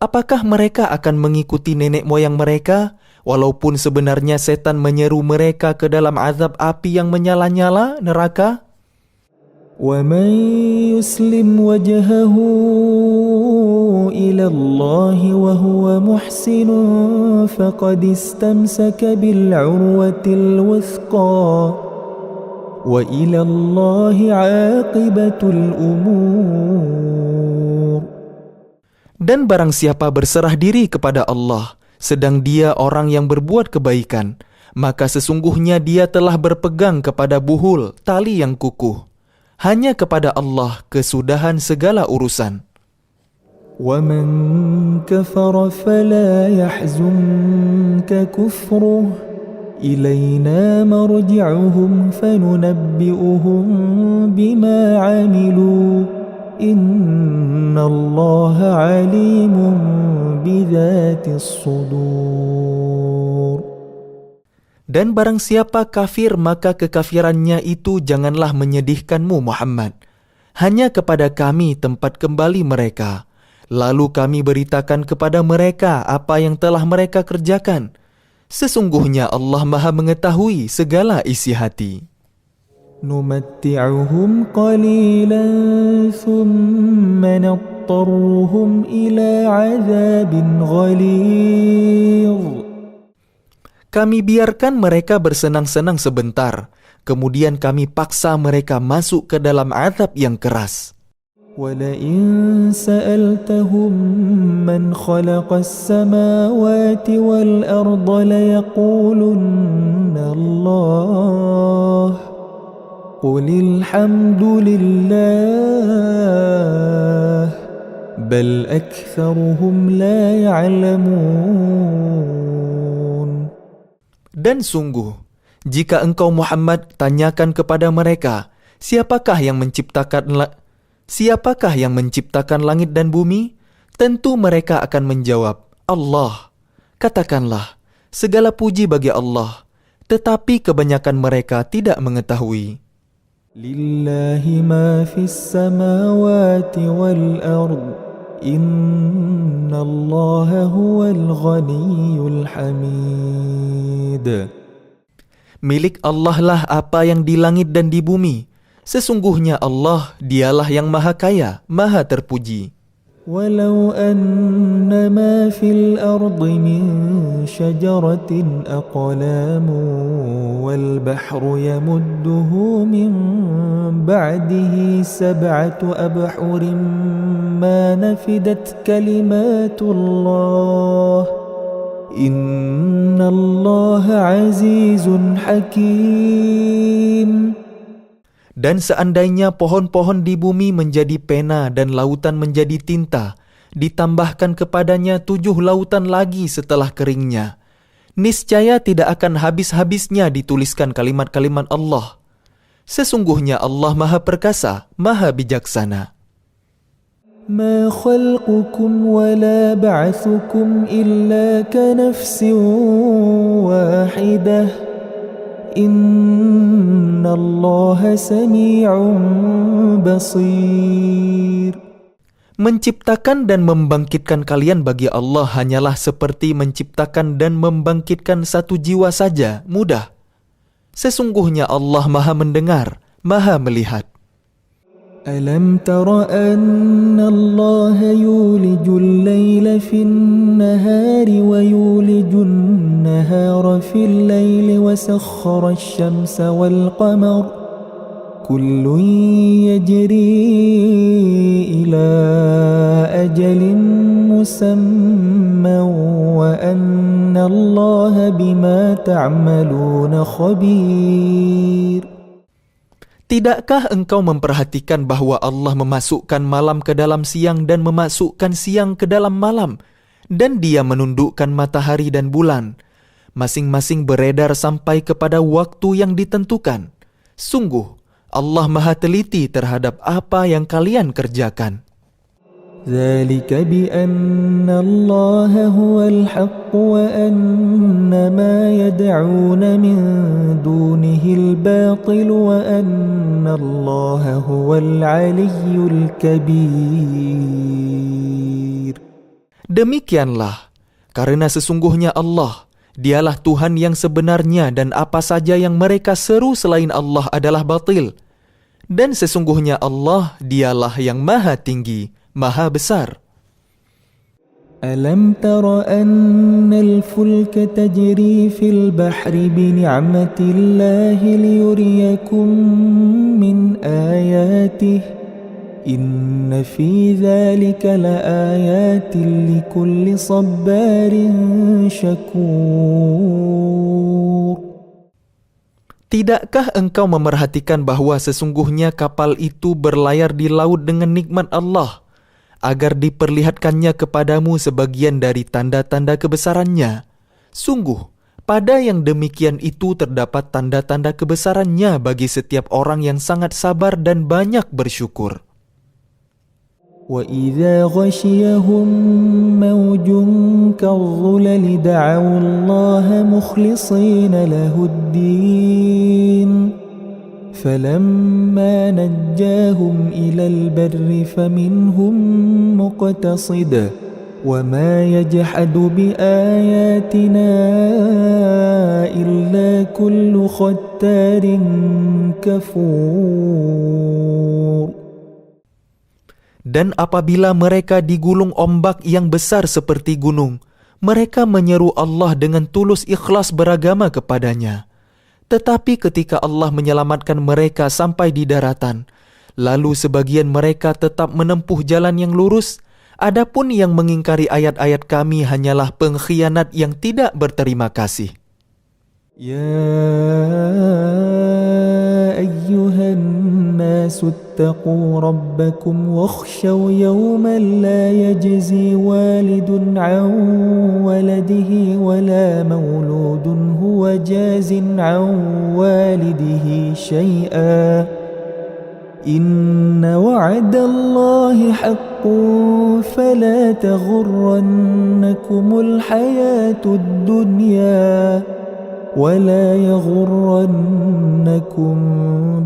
Apakah mereka akan mengikuti nenek moyang mereka, walaupun sebenarnya setan menyeru mereka ke dalam azab api yang menyala-nyala neraka? وَمَنْ يُسْلِمْ وَجْهَهُ إِلَى اللَّهِ وَهُوَ مُحْسِنٌ فَقَدِ اسْتَمْسَكَ بِالْعُرْوَةِ الْوُثْقَى وَإِلَى اللَّهِ عَاقِبَةُ الْأُمُورِ. Dan barang siapa berserah diri kepada Allah, sedang dia orang yang berbuat kebaikan, maka sesungguhnya dia telah berpegang kepada buhul, tali yang kukuh. Hanya kepada Allah kesudahan segala urusan. وَمَنْ كَفَرَ فَلَا يَحْزُنْكَ كُفْرُهُ إِلَيْنَا مَرْجِعُهُمْ فَنُنَبِّئُهُمْ بِمَا عَمِلُوا إِنَّ اللَّهَ عَلِيمٌ بِذَاتِ الصُّدُورِ. Dan barang siapa kafir, maka kekafirannya itu janganlah menyedihkanmu Muhammad. Hanya kepada kami tempat kembali mereka. Lalu kami beritakan kepada mereka apa yang telah mereka kerjakan. Sesungguhnya Allah Maha mengetahui segala isi hati. نُمَتِّعُهُمْ قَلِيلًا ثُمَّ نَضْطَرُّهُمْ إِلَى عَذَابٍ غَلِيظٍ. Kami biarkan mereka bersenang-senang sebentar, kemudian kami paksa mereka masuk ke dalam azab yang keras. وَلَئِن سَأَلْتَهُمْ مَنْ خَلَقَ السَّمَاوَاتِ وَالْأَرْضَ لَيَقُولُنَّ اللَّهُ قُلِ الْحَمْدُ لِلَّهِ بَلْ أَكْثَرُهُمْ لَا يَعْلَمُونَ. Dan sungguh, jika engkau Muhammad tanyakan kepada mereka, siapakah yang menciptakan langit dan bumi? Tentu mereka akan menjawab, Allah. Katakanlah, segala puji bagi Allah, tetapi kebanyakan mereka tidak mengetahui. لله ما في السماوات والأرض إن الله هو الغني الحميد. Milik Allah lah apa yang di langit dan di bumi. Sesungguhnya Allah, dialah yang maha kaya, maha terpuji. ولو أن ما في الأرض من شجرة أقلام والبحر يمده من بعده 7 أبحر ما نفدت كلمات الله إن الله عزيز حكيم. Dan seandainya pohon-pohon di bumi menjadi pena dan lautan menjadi tinta, ditambahkan kepadanya 7 lautan lagi setelah keringnya, niscaya tidak akan habis-habisnya dituliskan kalimat-kalimat Allah. Sesungguhnya Allah maha perkasa, maha bijaksana. ما خلقكم ولا بعثكم إلا كنفس واحدة إن الله سميع بصير. Menciptakan dan membangkitkan kalian bagi Allah hanyalah seperti menciptakan dan membangkitkan satu jiwa saja, mudah. Sesungguhnya Allah maha mendengar, maha melihat. ألم تر أن الله يولج الليل في النهار ويولج النهار في الليل وسخر الشمس والقمر كل يجري إلى أجل مسمى وأن الله بما تعملون خبير. Tidakkah engkau memperhatikan bahwa Allah memasukkan malam ke dalam siang dan memasukkan siang ke dalam malam, dan Dia menundukkan matahari dan bulan, masing-masing beredar sampai kepada waktu yang ditentukan. Sungguh, Allah maha teliti terhadap apa yang kalian kerjakan. ذلك بأن الله هو الحق وأن ما يدعون من دونه الباطل وأن الله هو العلي الكبير. Demikianlah, karena sesungguhnya Allah, Dialah Tuhan yang sebenarnya dan apa saja yang mereka seru selain Allah adalah batil. Dan sesungguhnya Allah, Dialah yang maha tinggi, maha besar. ألم تر أن الفلك تجري في البحر بنعمة الله ليريكم من آياته إن في ذلك لآيات لكل صبار شكور. Tidakkah engkau memerhatikan bahwa sesungguhnya kapal itu berlayar di laut dengan nikmat Allah, agar diperlihatkannya kepadamu sebagian dari tanda-tanda kebesarannya? Sungguh, pada yang demikian itu terdapat tanda-tanda kebesarannya bagi setiap orang yang sangat sabar dan banyak bersyukur. وَإِذَا غَشِيَهُم مَّوْجٌ كَالظُّلَلِ دَعَوُا اللَّهَ مُخْلِصِينَ لَهُ الدِّينَ فَلَمَّا نَجَّاهُمْ إِلَى الْبَرِّ فَمِنْهُم مُّقْتَصِدٌ وَمَا يَجْحَدُ بِآيَاتِنَا إِلَّا كُلُّ خَتَّارٍ كَفُورٍ. Dan apabila mereka digulung ombak yang besar seperti gunung, mereka menyeru Allah dengan tulus ikhlas beragama kepadanya. Tetapi ketika Allah menyelamatkan mereka sampai di daratan, lalu sebagian mereka tetap menempuh jalan yang lurus, adapun yang mengingkari ayat-ayat kami hanyalah pengkhianat yang tidak berterima kasih. يا أيها الناس اتقوا ربكم واخشوا يوما لا يجزي والد عن ولده ولا مولود هو جاز عن والده شيئا إن وعد الله حق فلا تغرنكم الحياة الدنيا ولا يغرنكم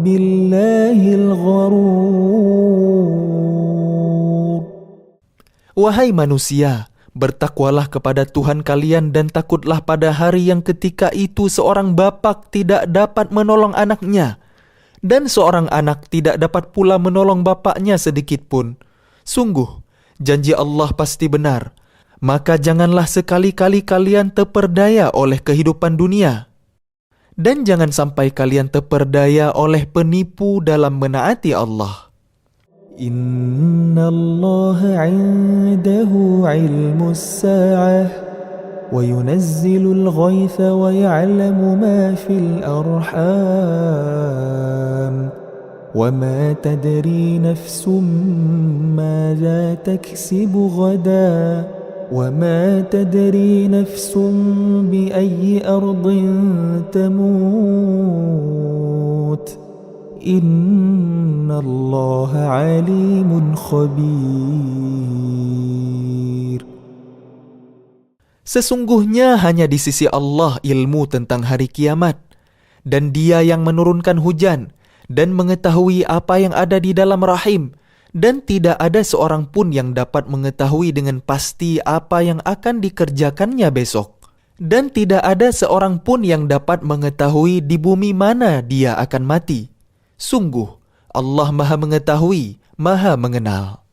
بالله الغرور. Wahai manusia, bertakwalah kepada Tuhan kalian dan takutlah pada hari yang ketika itu seorang bapak tidak dapat menolong anaknya, dan seorang anak tidak dapat pula menolong bapaknya sedikit pun. Sungguh, janji Allah pasti benar. Maka janganlah sekali-kali kalian terperdaya oleh kehidupan dunia. Dan jangan sampai kalian terperdaya oleh penipu dalam menaati Allah. Inna Allah 'indahu 'ilmus sa'ah wa yunazzilul ghaitha wa ya'lamu ma fil arham wa ma tadri nafsum madza taksibu ghadan wa ma tadri nafsum bi ayyi ardin tamut. Inna Allah alimun khabir. Sesungguhnya hanya di sisi Allah ilmu tentang hari kiamat, dan Dia yang menurunkan hujan dan mengetahui apa yang ada di dalam rahim, dan tidak ada seorang pun yang dapat mengetahui dengan pasti apa yang akan dikerjakannya besok. Dan tidak ada seorang pun yang dapat mengetahui di bumi mana dia akan mati. Sungguh, Allah Maha Mengetahui, Maha Mengenal.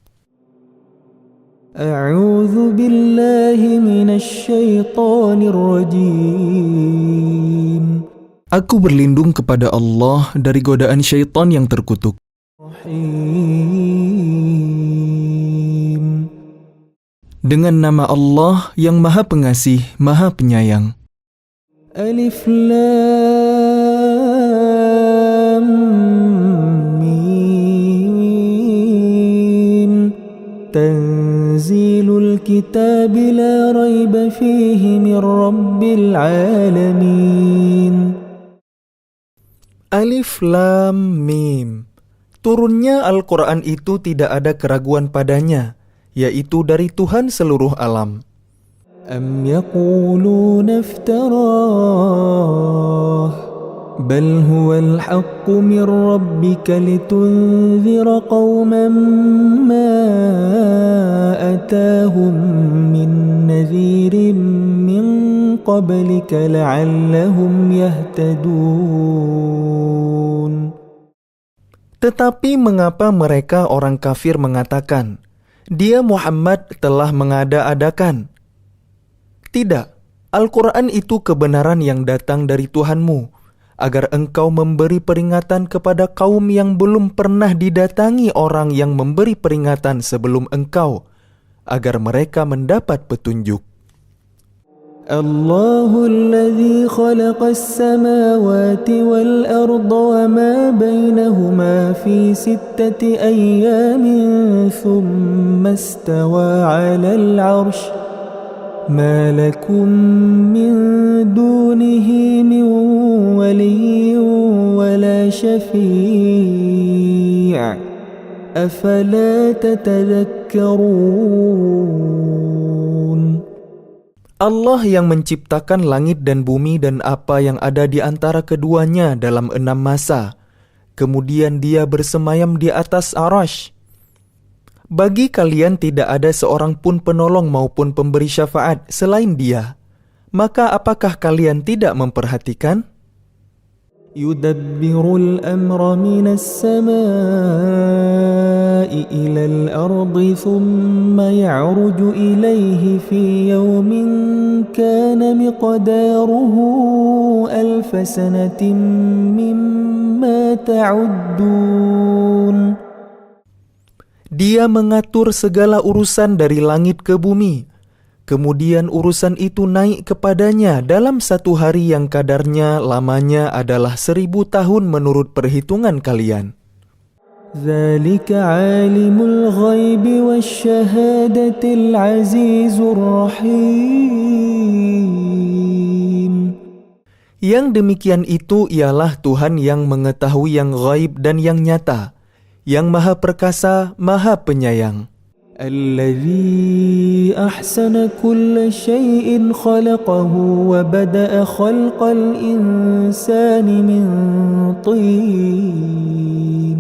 A'udzu billahi minasy syaithanir rajim. Aku berlindung kepada Allah dari godaan syaitan yang terkutuk. Rahim. Dengan nama Allah yang Maha Pengasih, Maha Penyayang. Alif Lam Mim. Tanzilul kitab la raiba fihi min rabbil alamin. Alif Lam Mim. Turunnya Al-Quran itu tidak ada keraguan padanya, yaitu dari Tuhan seluruh alam. Am yaquluna iftarah bal huwal haqqu min rabbika litunzira qauman ma atahum min nadhirin min qablika la'allahum yahtadun. Tetapi mengapa mereka orang kafir mengatakan, Dia Muhammad telah mengada-adakan? Tidak, Al-Quran itu kebenaran yang datang dari Tuhanmu, agar engkau memberi peringatan kepada kaum yang belum pernah didatangi orang yang memberi peringatan sebelum engkau, agar mereka mendapat petunjuk. Allahul ladzi khalaqas samawati wal arda wa ma bainahuma fi sittati ayyamin thumma istawa 'alal 'arsy ma lakum min dunihi min waliyyin wa la syafi' afala tatadhakkarun. Allah yang menciptakan langit dan bumi dan apa yang ada di antara keduanya dalam 6 masa. Kemudian Dia bersemayam di atas Arasy. Bagi kalian tidak ada seorang pun penolong maupun pemberi syafaat selain Dia. Maka apakah kalian tidak memperhatikan? Yudabbirul amra minas samaa'i ilal ardi thumma ya'ruju ilayhi fi yawmin kana miqdaruhu alfa sanatin mimma ta'uddun. Dia mengatur segala urusan dari langit ke bumi. Kemudian urusan itu naik kepadanya dalam 1 hari yang kadarnya lamanya adalah 1000 tahun menurut perhitungan kalian. Dzalika 'alimul ghaibi wasyahadatil 'azizur rahim. Yang demikian itu ialah Tuhan yang mengetahui yang ghaib dan yang nyata, yang Maha Perkasa, Maha Penyayang. الذي أحسن كل شيء خلقه وبدأ خلق الإنسان من طين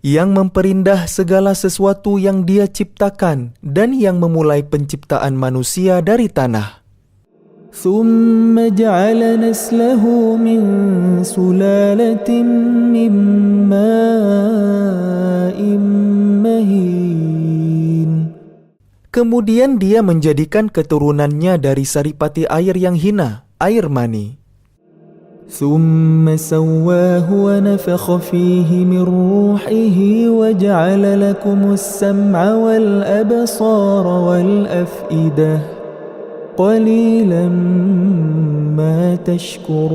yang memperindah segala sesuatu yang Dia ciptakan dan yang memulai penciptaan manusia dari tanah. ثم جعل نسله من سلالة من ماء مهين. Kemudian Dia menjadikan keturunannya dari saripati air yang hina, air mani. ثم سواه ونفخ فيه من روحه وجعل لكم السمع والأبصار والأفئدة قليلا ما تشكرون.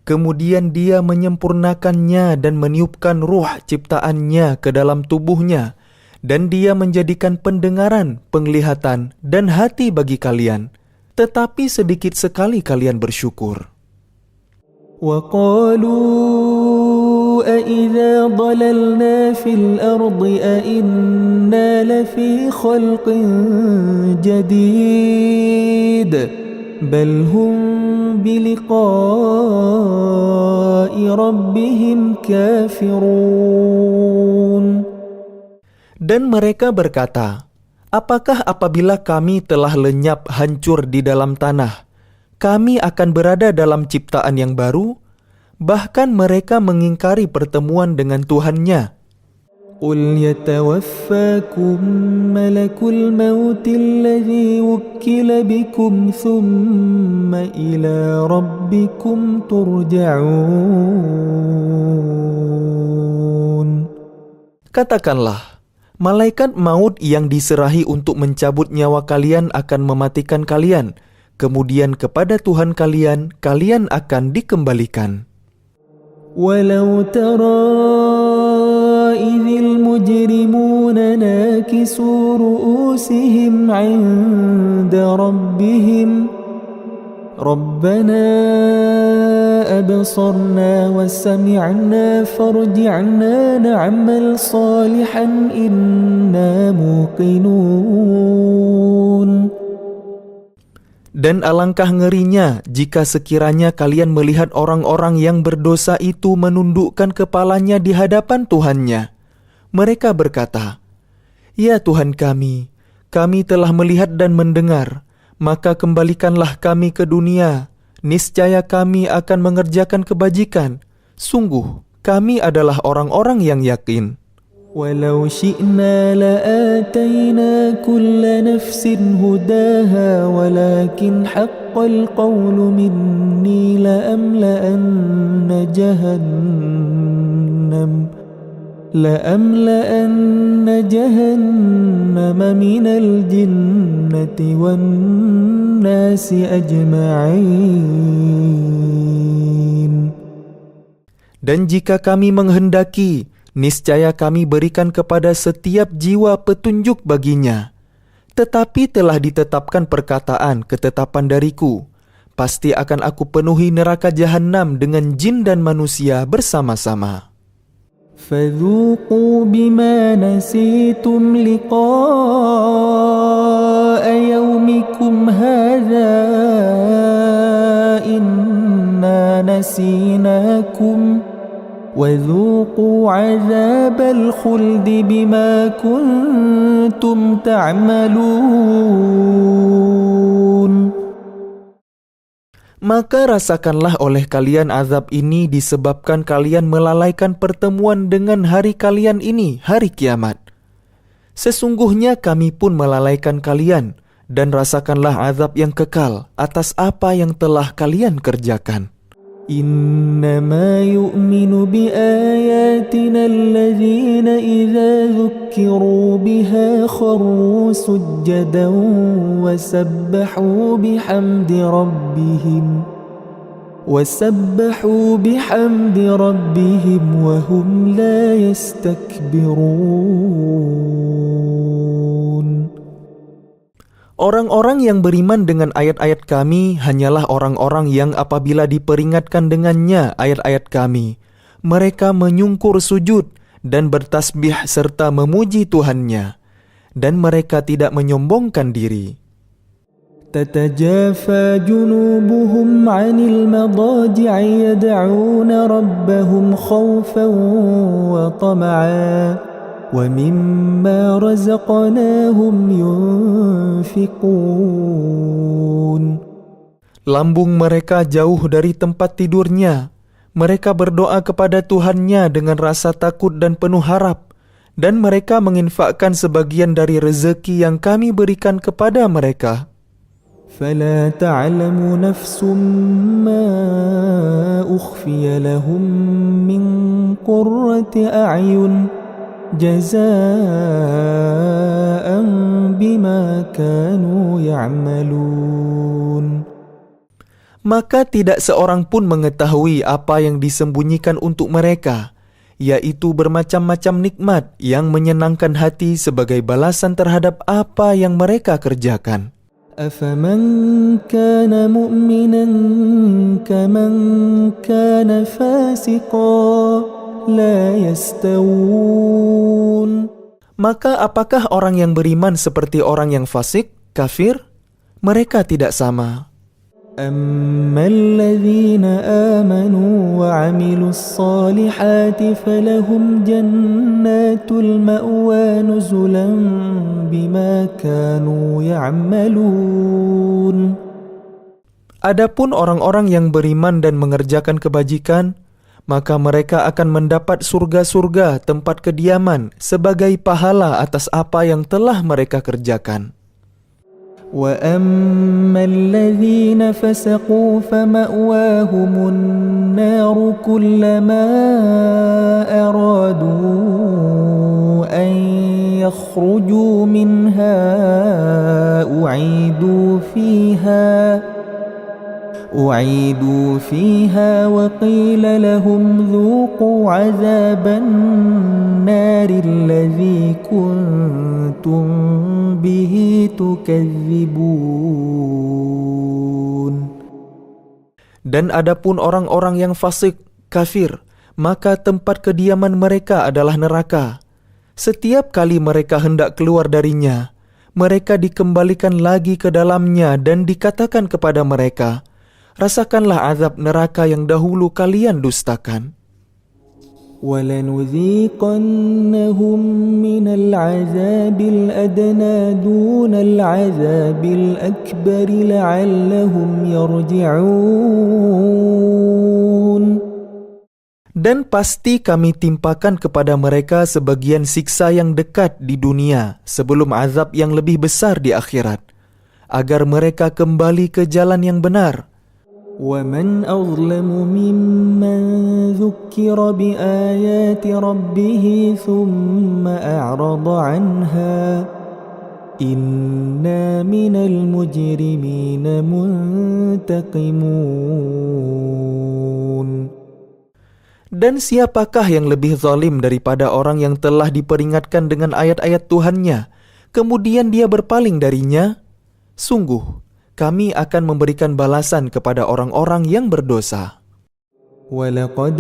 Kemudian Dia menyempurnakannya dan meniupkan ruh ciptaannya ke dalam tubuhnya, dan Dia menjadikan pendengaran, penglihatan, dan hati bagi kalian. Tetapi sedikit sekali kalian bersyukur. وقالوا أإذا ضللنا في الأرض أإنا لفي خلق جديد بل هم بلقاء ربهم كافرون. Dan mereka berkata, apakah apabila kami telah lenyap hancur di dalam tanah, kami akan berada dalam ciptaan yang baru? Bahkan mereka mengingkari pertemuan dengan Tuhannya. قُلْ يَتَوَفَّاكُمْ مَلَكُ الْمَوْتِ الَّذِي وُكِّلَ بِكُمْ ثُمَّ إِلَى رَبِّكُمْ تُرْجَعُونَ. Katakanlah, malaikat maut yang diserahi untuk mencabut nyawa kalian akan mematikan kalian. Kemudian kepada Tuhan kalian, kalian akan dikembalikan. وَلَوْ تَرَى إِذِ الْمُجْرِمُونَ نَاكِسُو رُؤُوسِهِمْ عِندَ رَبِّهِمْ رَبَّنَا أَبْصَرْنَا وَسَمِعْنَا فَارْجِعْنَا نَعْمَلْ صَالِحًا إِنَّا مُوقِنُونَ. Dan alangkah ngerinya jika sekiranya kalian melihat orang-orang yang berdosa itu menundukkan kepalanya di hadapan Tuhannya. Mereka berkata, "Ya Tuhan kami telah melihat dan mendengar, maka kembalikanlah kami ke dunia. Niscaya kami akan mengerjakan kebajikan. Sungguh, kami adalah orang-orang yang yakin." وَلَوْ شِئْنَا لَآتَيْنَا كُلَّ نَفْسٍ هُدَاهَا وَلَكِنْ حَقَّ الْقَوْلُ مِنِّي لَأَمْلَأَنَّ جَهَنَّمَ مِنَ الْجِنَّةِ وَالنَّاسِ أَجْمَعِينَ. Dan jika kami menghendaki, niscaya kami berikan kepada setiap jiwa petunjuk baginya. Tetapi telah ditetapkan perkataan ketetapan dariku, pasti akan aku penuhi neraka jahanam dengan jin dan manusia bersama-sama. فَذُوقُوا بِمَا نَسِيتُمْ لِقَاءَ يَوْمِكُمْ هَذَا إِنَّا نَسِينَاكُمْ وَذُوقُوا عَذَابَ الْخُلْدِ بِمَا كُنْتُمْ تَعْمَلُونَ. Maka rasakanlah oleh kalian azab ini disebabkan kalian melalaikan pertemuan dengan hari kalian ini, hari kiamat. Sesungguhnya kami pun melalaikan kalian, dan rasakanlah azab yang kekal atas apa yang telah kalian kerjakan. إنما يؤمن بآياتنا الذين إذا ذكروا بها خروا سجدا وسبحوا بحمد ربهم وهم لا يستكبرون. Orang-orang yang beriman dengan ayat-ayat kami hanyalah orang-orang yang apabila diperingatkan dengannya ayat-ayat kami, mereka menyungkur sujud dan bertasbih serta memuji Tuhannya, dan mereka tidak menyombongkan diri. تتجافى جنوبهم عن المضاجع يدعون ربهم خوفا وطمعا ومما رزقناهم ينفقون. Lambung mereka jauh dari tempat tidurnya. Mereka berdoa kepada Tuhannya dengan rasa takut dan penuh harap, dan mereka menginfakkan sebagian dari rezeki yang kami berikan kepada mereka. فلا تعلم نفس ما أخفي لهم من قرة أعين جزاء بما كانوا يعملون. Maka tidak seorang pun mengetahui apa yang disembunyikan untuk mereka, yaitu bermacam-macam nikmat yang menyenangkan hati sebagai balasan terhadap apa yang mereka kerjakan. أفمن كان مؤمنا كمن كان فاسقا لا يستوون. Maka apakah orang yang beriman seperti orang yang fasik, kafir? Mereka tidak sama. أما الذين آمنوا وعملوا الصالحات فلهم جنات المأوى نزلا بما كانوا يعملون. Adapun orang-orang yang beriman dan mengerjakan kebajikan, maka mereka akan mendapat surga-surga tempat kediaman sebagai pahala atas apa yang telah mereka kerjakan. وَأَمَّا الَّذِينَ فَسَقُوا فَمَأْوَاهُمُ النَّارُ كُلَّمَا أَرَادُوا أَن يَخْرُجُوا مِنْهَا أُعِيدُوا فِيهَا وَقِيلَ لَهُمْ ذُوقُوا عَذَابَ النَّارِ الَّذِي كُنتُمْ بِهِ تُكَذِّبُونَ. Dan adapun orang-orang yang fasik, kafir, maka tempat kediaman mereka adalah neraka. Setiap kali mereka hendak keluar darinya, mereka dikembalikan lagi ke dalamnya dan dikatakan kepada mereka, rasakanlah azab neraka yang dahulu kalian dustakan. وَلَنُذِيقَنَّهُمْ مِنَ الْعَذَابِ الْأَدْنَى دُونَ الْعَذَابِ الْأَكْبَرِ لَعَلَّهُمْ يَرْجِعُونَ. Dan pasti kami timpakan kepada mereka sebagian siksa yang dekat di dunia sebelum azab yang lebih besar di akhirat, agar mereka kembali ke jalan yang benar. وَمَنْ أَظْلَمُ مِمَّنْ ذُكِّرَ بِآيَاتِ رَبِّهِ ثُمَّ أَعْرَضَ عَنْهَا إِنَّا مِنَ الْمُجْرِمِينَ مُنْتَقِمُونَ. Dan siapakah yang lebih zalim daripada orang yang telah diperingatkan dengan ayat-ayat Tuhannya, kemudian dia berpaling darinya? Sungguh, kami akan memberikan balasan kepada orang-orang yang berdosa. وَلَقَدْ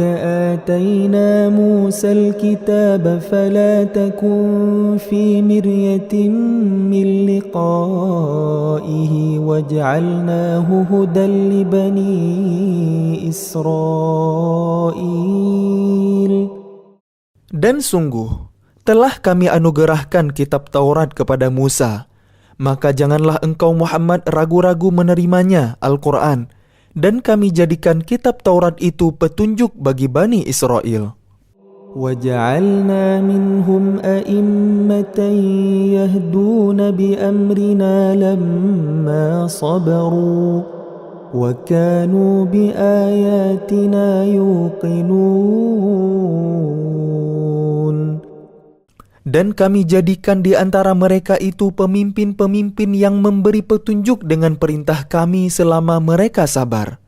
آتَيْنَا مُوسَى الْكِتَابَ فَلَا تَكُنْ فِي مِرْيَةٍ مِّن لِقَائِهِ وَجَعَلْنَاهُ هُدًى لِبَنِي إِسْرَائِيلَ. Dan sungguh, telah kami anugerahkan kitab Taurat kepada Musa, maka janganlah engkau Muhammad ragu-ragu menerimanya, Al-Quran, dan kami jadikan kitab Taurat itu petunjuk bagi Bani Israel. وَجَعَلْنَا مِنْهُمْ أَئِمَّةً يَهْدُونَ بِأَمْرِنَا لَمَّا صَبَرُوا وَكَانُوا بِآيَاتِنَا يُوقِنُونَ. Dan kami jadikan di antara mereka itu pemimpin-pemimpin yang memberi petunjuk dengan perintah kami selama mereka sabar.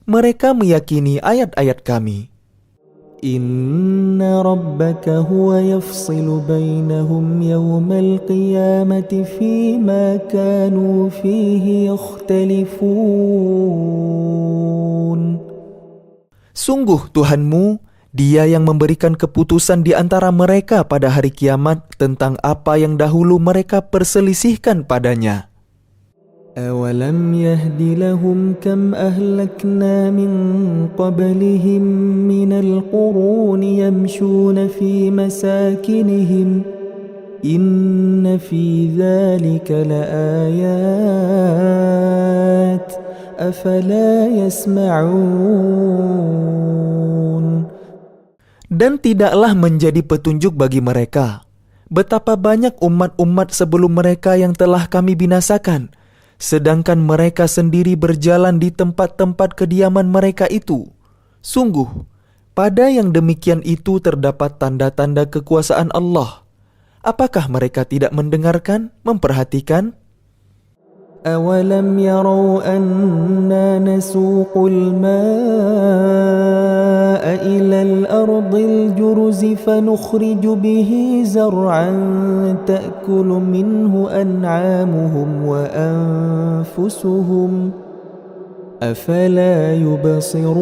Mereka meyakini ayat-ayat kami. Inna rabbaka huwa yafsilu bainahum yawmal qiyamati fima kanu fihi yakhtalifun. Sungguh Tuhanmu, Dia yang memberikan keputusan di antara mereka pada hari kiamat tentang apa yang dahulu mereka perselisihkan padanya. أولم يهد لهم كم أهلكنا من قبلهم من القرون يمشون في مساكنهم إن في ذلك لآيات أفلا يسمعون. Dan tidaklah menjadi petunjuk bagi mereka betapa banyak umat-umat sebelum mereka yang telah kami binasakan, sedangkan mereka sendiri berjalan di tempat-tempat kediaman mereka itu. Sungguh, pada yang demikian itu terdapat tanda-tanda kekuasaan Allah. Apakah mereka tidak mendengarkan, memperhatikan? أولم يروا أنا نسوق الماء إلى الأرض الجرز فنخرج به زرعا تأكل منه أنعامهم وأنفسهم أفلا يبصرون.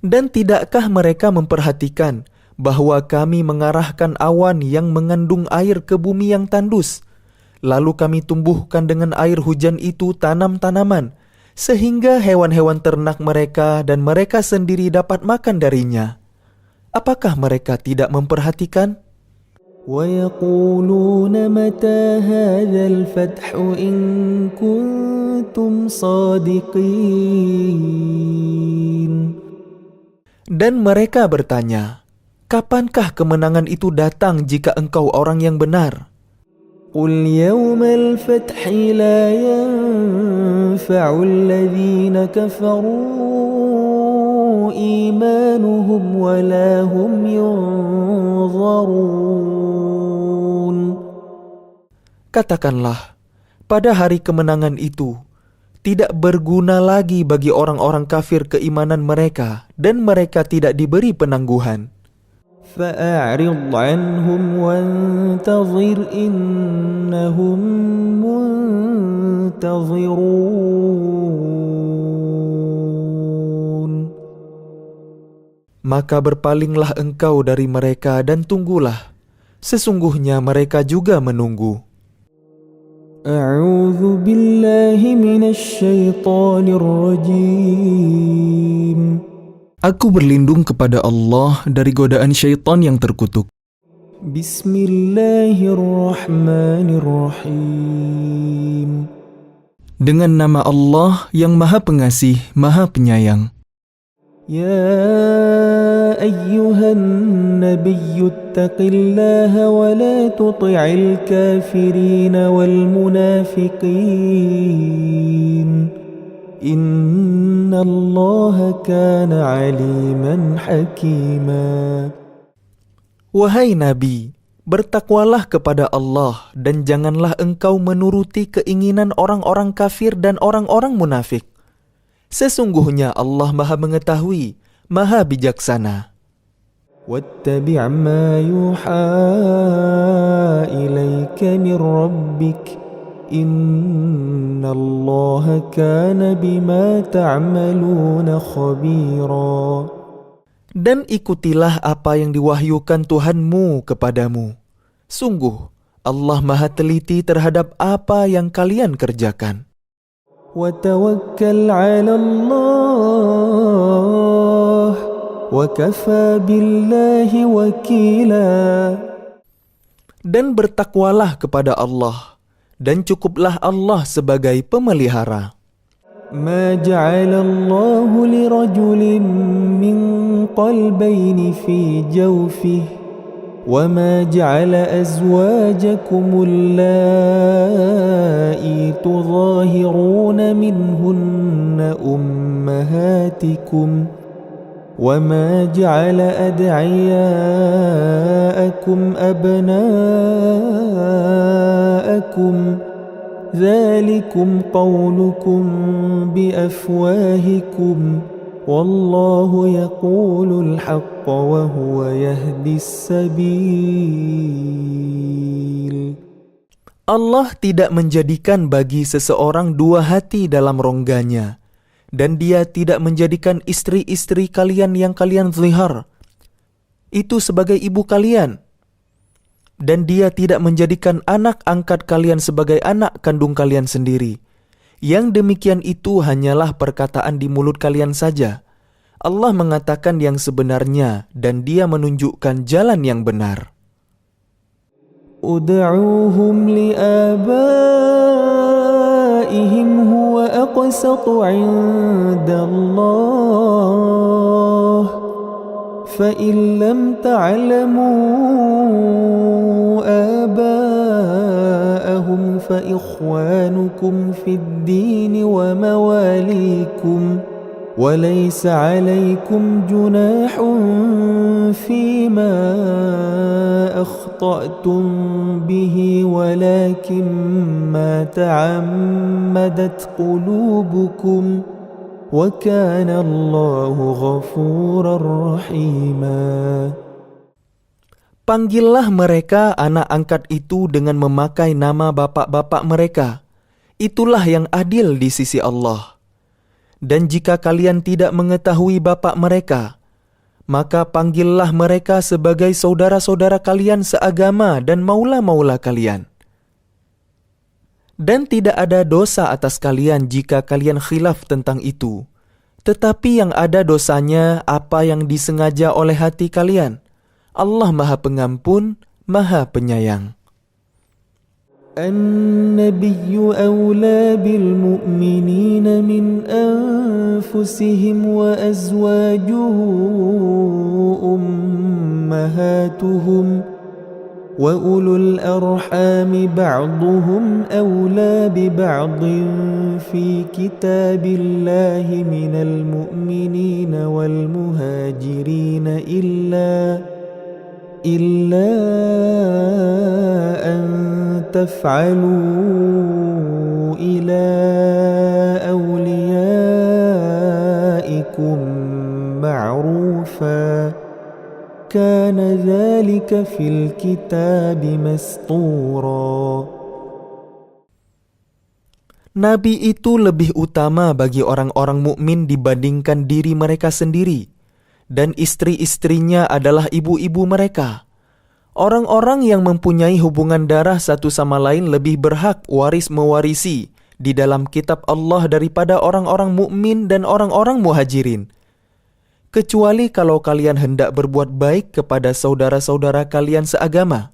Dan tidakkah mereka memperhatikan bahwa kami mengarahkan awan yang mengandung air ke bumi yang tandus, lalu kami tumbuhkan dengan air hujan itu tanam-tanaman, sehingga hewan-hewan ternak mereka dan mereka sendiri dapat makan darinya. Apakah mereka tidak memperhatikan? وَيَقُولُونَ مَتَى هَذَا الْفَتْحُ إِن كُنتُمْ صَادِقِينَ. Dan mereka bertanya, kapankah kemenangan itu datang jika engkau orang yang benar? قُلْ يَوْمَ الْفَتْحِ لَا يَنفَعُ الَّذِينَ كَفَرُوا إِيمَانُهُمْ وَلَا هُمْ يُنظَرُونَ. Katakanlah, pada hari kemenangan itu, tidak berguna lagi bagi orang-orang kafir keimanan mereka dan mereka tidak diberi penangguhan. فأعرض عنهم وانتظر إنهم منتظرون. Maka berpalinglah engkau dari mereka dan tunggulah. Sesungguhnya mereka juga menunggu. أعوذ بالله من الشيطان الرجيم. Aku berlindung kepada Allah dari godaan syaitan yang terkutuk. Bismillahirrahmanirrahim. Dengan nama Allah yang Maha Pengasih, Maha Penyayang. Ya ayyuhan nabiyyu ittaqillaha wa la tuti'il kafirin wal munafiqin. Innallaha kana aliman hakima. Wahai Nabi, bertakwalah kepada Allah dan janganlah engkau menuruti keinginan orang-orang kafir dan orang-orang munafik. Sesungguhnya Allah Maha Mengetahui, Maha Bijaksana. Wattabi' ma yuha ilaika min rabbik. Innallaha kana bima ta'maluna khabira. Dan ikutilah apa yang diwahyukan Tuhanmu kepadamu. Sungguh, Allah Maha teliti terhadap apa yang kalian kerjakan. Wa tawakkal 'ala Allah wa kafa billahi wakila. Dan bertakwalah kepada Allah, dan cukuplah Allah sebagai pemelihara. Ma ja'ala Allahu li rajulin min qalbayni fi jawfihi wa ma ja'ala azwajakum allati tudhahiruna minhunna ummahatikum وَمَا جَعَلَ أَدْعِيَاءَكُمْ أَبْنَاءَكُمْ ذَلِكُمْ قَوْلُكُمْ بِأَفْوَاهِكُمْ وَاللَّهُ يَقُولُ الْحَقَّ وَهُوَ يَهْدِي السَّبِيلَ. Allah tidak menjadikan bagi seseorang dua hati dalam rongganya, Dan Dia tidak menjadikan istri-istri kalian yang kalian zihar itu sebagai ibu kalian. Dan Dia tidak menjadikan anak angkat kalian sebagai anak kandung kalian sendiri. Yang demikian itu hanyalah perkataan di mulut kalian saja. Allah mengatakan yang sebenarnya dan Dia menunjukkan jalan yang benar. Ud'uuhum li'abaihim huwa aqsatu 'inda Allah fa in lam ta'lamu آباءهم فإخوانكم في الدين ومواليكم وليس عليكم جناح فيما أخطأتم به ولكن ما تعمدت قلوبكم وكان الله غفورا رحيما. Panggillah mereka anak angkat itu dengan memakai nama bapak-bapak mereka. Itulah yang adil di sisi Allah. Dan jika kalian tidak mengetahui bapak mereka, maka panggillah mereka sebagai saudara-saudara kalian seagama dan maula-maula kalian. Dan tidak ada dosa atas kalian jika kalian khilaf tentang itu. Tetapi yang ada dosanya apa yang disengaja oleh hati kalian. Allah Maha Pengampun, Maha Penyayang. النبي أولى بالمؤمنين من أنفسهم وأزواجه أمهاتهم وأولو الأرحام بعضهم أولى ببعض في كتاب الله من المؤمنين والمهاجرين إلا أن تفعلوا إلى أوليائكم معروفا كان ذلك في الكتاب مسطورا. Nabi itu lebih utama bagi orang-orang mukmin dibandingkan diri mereka sendiri. Dan istri-istrinya adalah ibu-ibu mereka. Orang-orang yang mempunyai hubungan darah satu sama lain lebih berhak waris-mewarisi di dalam kitab Allah daripada orang-orang mukmin dan orang-orang muhajirin. Kecuali kalau kalian hendak berbuat baik kepada saudara-saudara kalian seagama.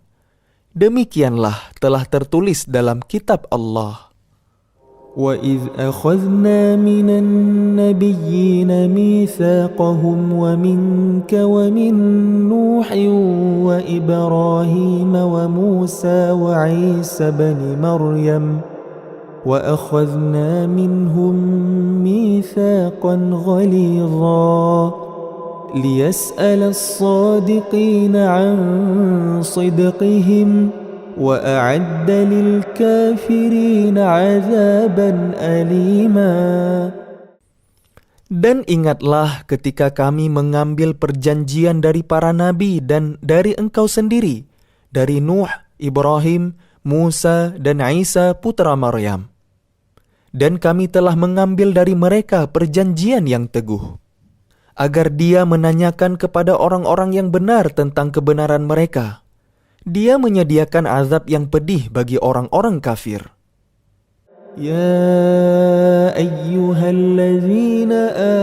Demikianlah telah tertulis dalam kitab Allah. وَإِذْ أَخَذْنَا مِنَ النَّبِيِّينَ مِيثَاقَهُمْ وَمِنْكَ وَمِنْ نُوحٍ وَإِبْرَاهِيمَ وَمُوسَى وَعِيسَى بْنِ مَرْيَمَ وَأَخَذْنَا مِنْهُمْ مِيثَاقًا غَلِيظًا لِيَسْأَلَ الصَّادِقِينَ عَنْ صِدْقِهِمْ وَأَعَدَّ لِلْكَافِرِينَ عَذَابًا أَلِيمًا. Dan ingatlah ketika kami mengambil perjanjian dari para nabi dan dari engkau sendiri, dari Nuh, Ibrahim, Musa, dan Isa putra Maryam. Dan kami telah mengambil dari mereka perjanjian yang teguh, agar Dia menanyakan kepada orang-orang yang benar tentang kebenaran mereka. Dia menyediakan azab yang pedih bagi orang-orang kafir. يا أيها الذين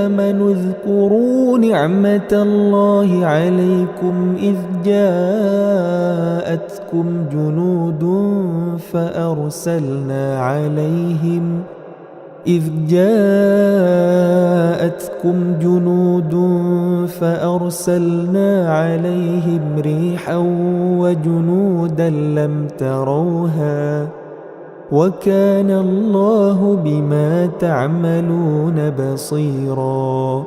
آمنوا اذكروا نعمة الله عليكم إذ جاءتكم جنود فأرسلنا عليهم ريحا وجنودا لم تروها وكان الله بما تعملون بصيرا.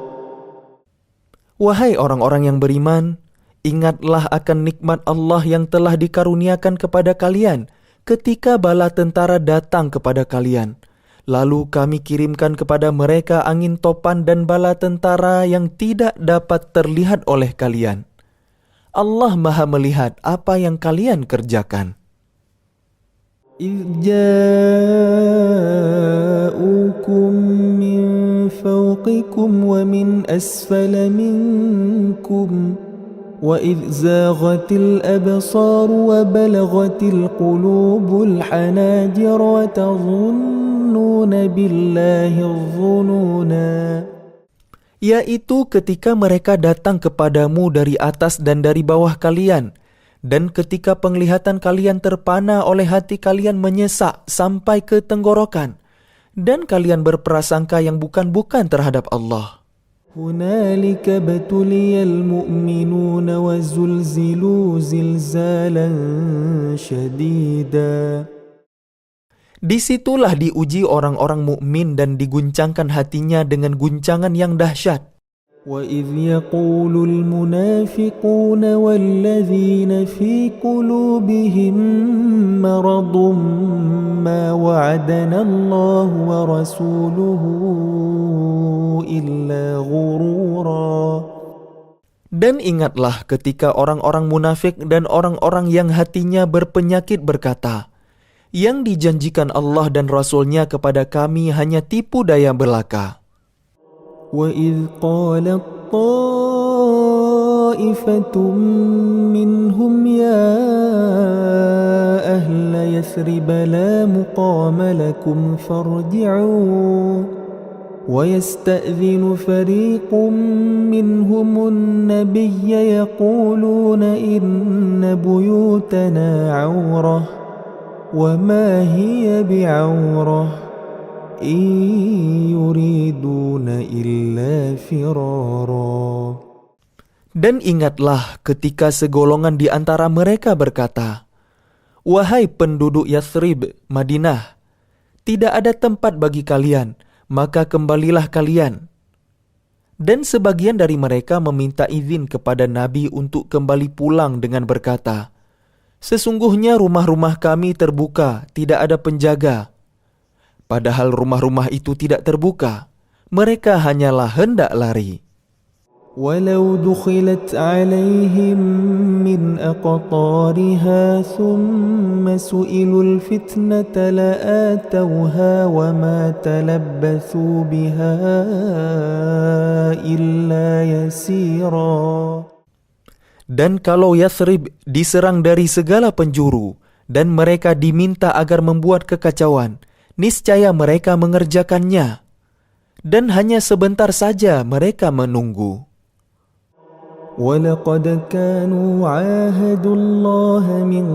Wahai orang-orang yang beriman, ingatlah akan nikmat Allah yang telah dikaruniakan kepada kalian ketika bala tentara datang kepada kalian. Lalu kami kirimkan kepada mereka angin topan dan bala tentara yang tidak dapat terlihat oleh kalian. Allah Maha melihat apa yang kalian kerjakan. إذ جاءوكم من فوقكم ومن أسفل منكم وإذ زاغت الأبصار وبلغت القلوب الحناجر وتظنون بالله الظنونا. Yaitu ketika mereka datang kepadamu dari atas dan dari bawah kalian, dan ketika penglihatan kalian terpana oleh hati kalian menyesak sampai ke tenggorokan, dan kalian berprasangka yang bukan-bukan terhadap Allah. هنالك ابتلي المؤمنون وزلزلوا زلزالا شديدا. Disitulah diuji orang-orang mukmin dan diguncangkan hatinya dengan guncangan yang dahsyat. وَإِذْ يَقُولُ الْمُنَافِقُونَ وَالَّذِينَ فِي قُلُوبِهِم مَّرَضٌ مَّا وَعَدَنَا اللَّهُ وَرَسُولُهُ إِلَّا غُرُورًا. Dan ingatlah ketika orang-orang munafik dan orang-orang yang hatinya berpenyakit berkata, yang dijanjikan Allah dan Rasul-Nya kepada kami hanya tipu daya belaka. وَإِذْ قَالَتْ طَائِفَةٌ مِّنْهُمْ يَا أَهْلَ يَثْرِبَ لَا مُقَامَ لَكُمْ فَارْجِعُوا وَيَسْتَأْذِنُ فَرِيقٌ مِّنْهُمُ النَّبِيَّ يَقُولُونَ إِنَّ بُيُوتَنَا عَوْرَةٌ وَمَا هِيَ بِعَوْرَةٍ إِن يُرِيدُونَ إِلَّا فِرَارًا. Dan ingatlah ketika segolongan di antara mereka berkata, wahai penduduk Yathrib, Madinah, tidak ada tempat bagi kalian, maka kembalilah kalian. Dan sebagian dari mereka meminta izin kepada Nabi untuk kembali pulang dengan berkata, sesungguhnya rumah-rumah kami terbuka, tidak ada penjaga. Padahal rumah-rumah itu tidak terbuka, mereka hanyalah hendak lari. وَلَوْ دُخِلَتْ عَلَيْهِمْ مِنْ أَقْطَارِهَا ثُمَّ سُئِلُوا الْفِتْنَةَ لَآتَوْهَا وَمَا تَلَبَّثُوا بِهَا إِلَّا يَسِيرًا. Dan kalau Yathrib diserang dari segala penjuru, dan mereka diminta agar membuat kekacauan, niscaya mereka mengerjakannya. Dan hanya sebentar saja mereka menunggu. وَلَقَدْ كَانُوا عَاهَدُوا اللَّهَ مِنْ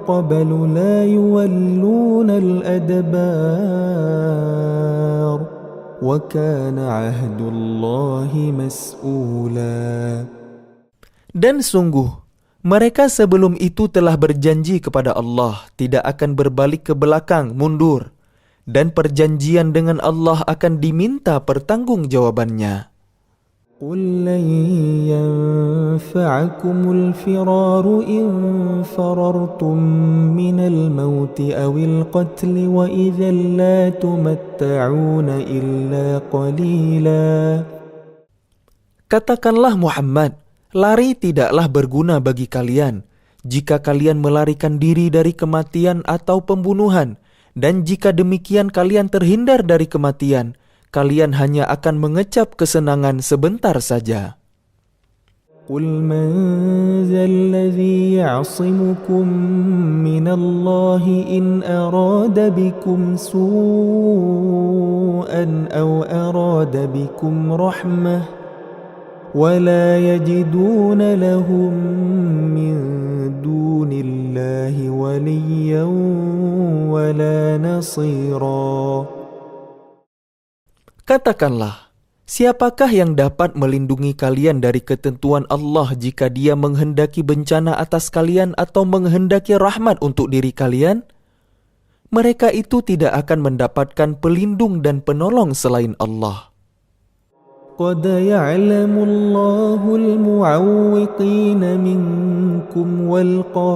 قَبْلُ لَا يُوَلُّونَ الْأَدْبَارَ وَكَانَ عَهْدُ اللَّهِ مَسْئُولًا. Dan sungguh, mereka sebelum itu telah berjanji kepada Allah tidak akan berbalik ke belakang, mundur. Dan perjanjian dengan Allah akan diminta pertanggungjawabannya. قُلْ لَنْ يَنْفَعَكُمُ الْفِرَارُ إِنْ فَرَرْتُمْ مِنَ الْمَوْتِ أَوِ الْقَتْلِ وَإِذًا لَا تُمَتَّعُونَ إِلَّا قَلِيلًا. Katakanlah Muhammad, lari tidaklah berguna bagi kalian jika kalian melarikan diri dari kematian atau pembunuhan, dan jika demikian kalian terhindar dari kematian, kalian hanya akan mengecap kesenangan sebentar saja. قُلْ مَنْ ذَا الَّذِي يَعْصِمُكُمْ مِنَ اللَّهِ إِنْ أَرَادَ بِكُمْ سُوءًا أَوْ أَرَادَ بِكُمْ رَحْمَةً وَلَا يَجِدُونَ لَهُم مِّن دُونِ اللَّهِ وَلِيًّا وَلَا نَصِيرًا. Katakanlah, siapakah yang dapat melindungi kalian dari ketentuan Allah jika Dia menghendaki bencana atas kalian atau menghendaki rahmat untuk diri kalian? Mereka itu tidak akan mendapatkan pelindung dan penolong selain Allah. قَدْ يَعْلَمُ اللَّهُ الْمُعَوِّقِينَ مِنكُمْ وَالْقَائِلِينَ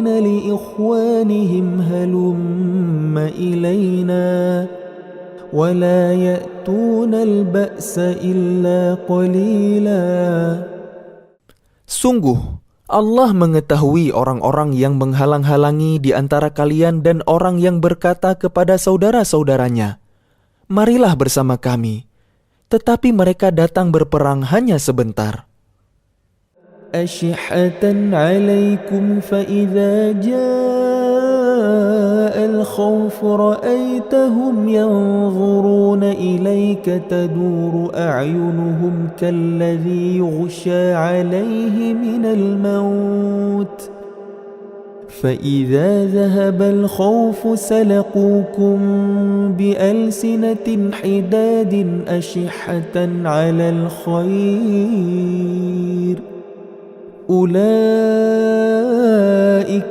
لِإِخْوَانِهِمْ هَلُمَّ إِلَيْنَا وَلَا يَأْتُونَ الْبَأْسَ إِلَّا قَلِيلًا. Sungguh, Allah mengetahui orang-orang yang menghalang-halangi di antara kalian dan orang yang berkata kepada saudara-saudaranya, marilah bersama kami. Tetapi mereka datang berperang hanya sebentar. أشحة عليكم فإذا جاء الخوف رأيتهم ينظرون إليك تدور أعينهم كالذي يغشى عليه من الموت فإذا ذهب الخوف سلقوكم بألسنة حداد أشحة على الخير أولئك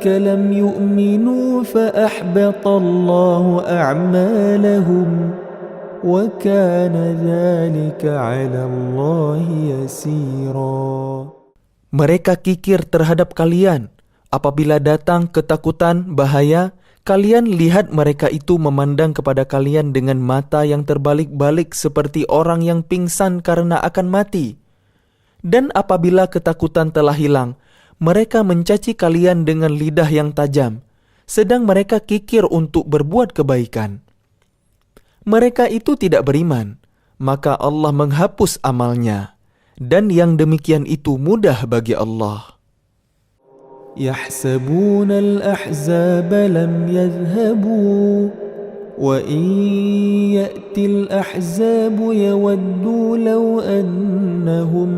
لم يؤمنوا فأحبط الله أعمالهم وكان ذلك على الله يسيرا. Mereka kikir terhadap kalian. Apabila datang ketakutan, bahaya, kalian lihat mereka itu memandang kepada kalian dengan mata yang terbalik-balik seperti orang yang pingsan karena akan mati. Dan apabila ketakutan telah hilang, mereka mencaci kalian dengan lidah yang tajam, sedang mereka kikir untuk berbuat kebaikan. Mereka itu tidak beriman, maka Allah menghapus amalnya, dan yang demikian itu mudah bagi Allah. يحسبون الأحزاب لم يذهبوا وإن يأتي الأحزاب يودوا لو أنهم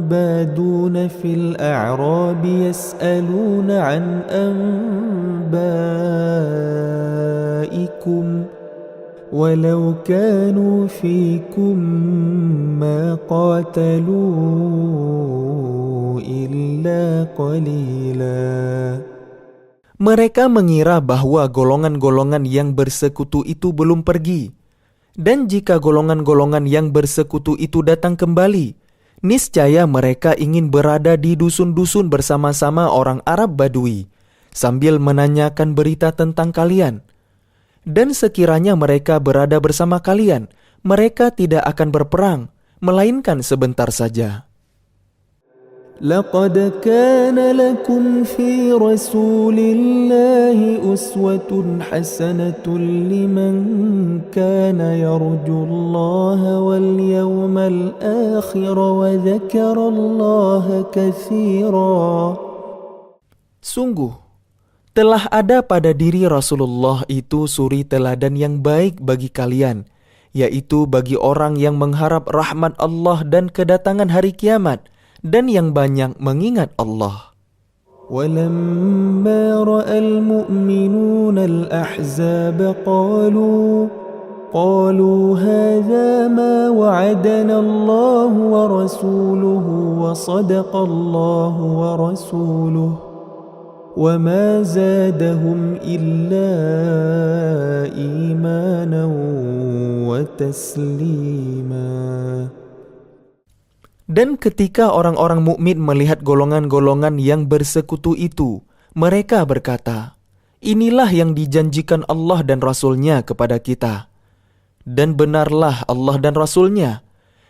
بادون في الأعراب يسألون عن أنبائكم ولو كانوا فيكم ما قاتلوا إلا قليلا. Mereka mengira bahwa golongan-golongan yang bersekutu itu belum pergi. Dan jika golongan-golongan yang bersekutu itu datang kembali, niscaya mereka ingin berada di dusun-dusun bersama-sama orang Arab Badui, sambil menanyakan berita tentang kalian. Dan sekiranya mereka berada bersama kalian, mereka tidak akan berperang, melainkan sebentar saja. لقد كان لكم في رسول الله أسوة حسنة لمن كان يرجو الله واليوم الآخر وذكر الله كثيرا. Sungguh, telah ada pada diri Rasulullah itu suri teladan yang baik bagi kalian, yaitu bagi orang yang mengharap rahmat Allah dan kedatangan hari kiamat, dan yang banyak mengingat Allah. وَلَمَّا رَأَى الْمُؤْمِنُونَ الْأَحْزَابَ قَالُوا هَذَا مَا وَعَدَنَا اللَّهُ وَرَسُولُهُ وَصَدَقَ اللَّهُ وَرَسُولُهُ وَمَا زَادَهُمْ إِلَّا إِيمَانًا وَتَسْلِيمًا. Dan ketika orang-orang mukmin melihat golongan-golongan yang bersekutu itu, mereka berkata, inilah yang dijanjikan Allah dan Rasul-Nya kepada kita. Dan benarlah Allah dan Rasul-Nya.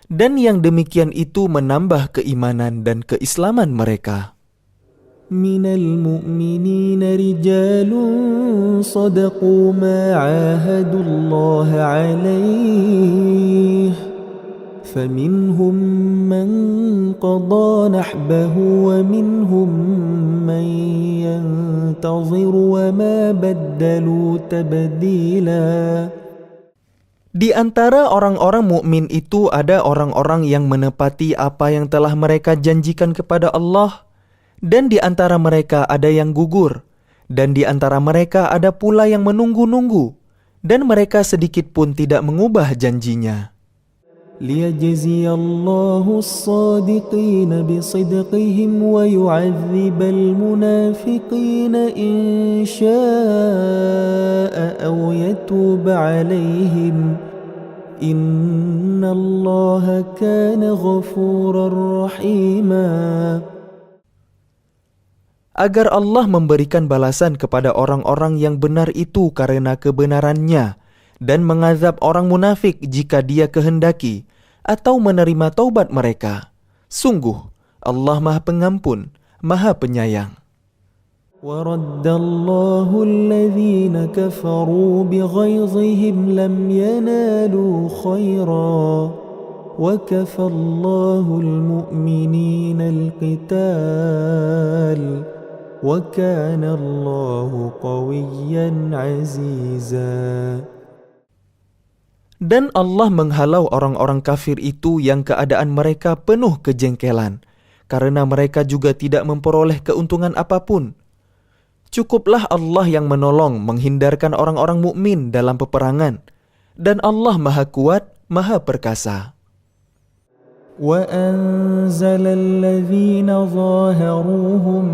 Dan yang demikian itu menambah keimanan dan keislaman mereka. Minal mu'minina rijalun sadaqu ma ahadullaha alaih. فمنهم من قضى نحبه ومنهم من ينتظر وما بدلوا تبديلا. Di antara orang-orang mukmin itu ada orang-orang yang menepati apa yang telah mereka janjikan kepada Allah, dan di antara mereka ada yang gugur, dan di antara mereka ada pula yang menunggu-nunggu, dan mereka sedikit pun tidak mengubah janjinya. ليجزي الله الصادقين بصدقهم ويعذب المنافقين إن شاء أو يتوب عليهم إن الله كان غفورا رحيما. Agar Allah memberikan balasan kepada orang-orang yang benar itu karena kebenarannya, dan mengazab orang munafik jika Dia kehendaki, atau menerima taubat mereka. Sungguh, Allah Maha Pengampun, Maha Penyayang. ورد الله الذين كفروا بغيظهم لم ينالوا خيرا وكفى الله المؤمنين القتال وكان الله قويا عزيزا. Dan Allah menghalau orang-orang kafir itu yang keadaan mereka penuh kejengkelan, karena mereka juga tidak memperoleh keuntungan apapun. Cukuplah Allah yang menolong menghindarkan orang-orang mukmin dalam peperangan, dan Allah Maha Kuat, Maha Perkasa. وأنزل الذين ظاهروهم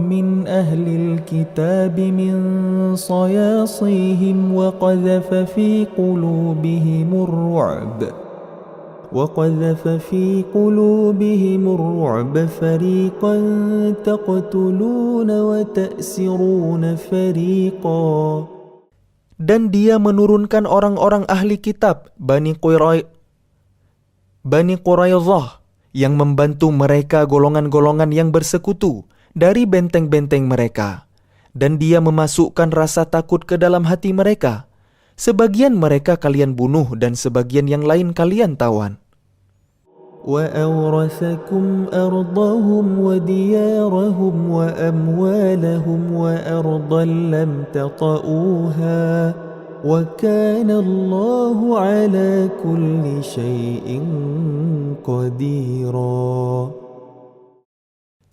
من أهل الكتاب من صياصيهم وقذف في قلوبهم الرعب فريقا تقتلون وتأسرون فريقا. Dan dia menurunkan orang-orang ahli kitab Bani Quraidah yang membantu mereka golongan-golongan yang bersekutu dari benteng-benteng mereka. Dan dia memasukkan rasa takut ke dalam hati mereka. Sebagian mereka kalian bunuh dan sebagian yang lain kalian tawan. وَأَوْرَثَكُمْ أَرْضَهُمْ وَدِيَارَهُمْ وَأَمْوَالَهُمْ وَأَرْضًا لَمْ تَطَئُوهَا وَكَانَ اللَّهُ عَلَى كُلِّ شَيْءٍ قَدِيرًا.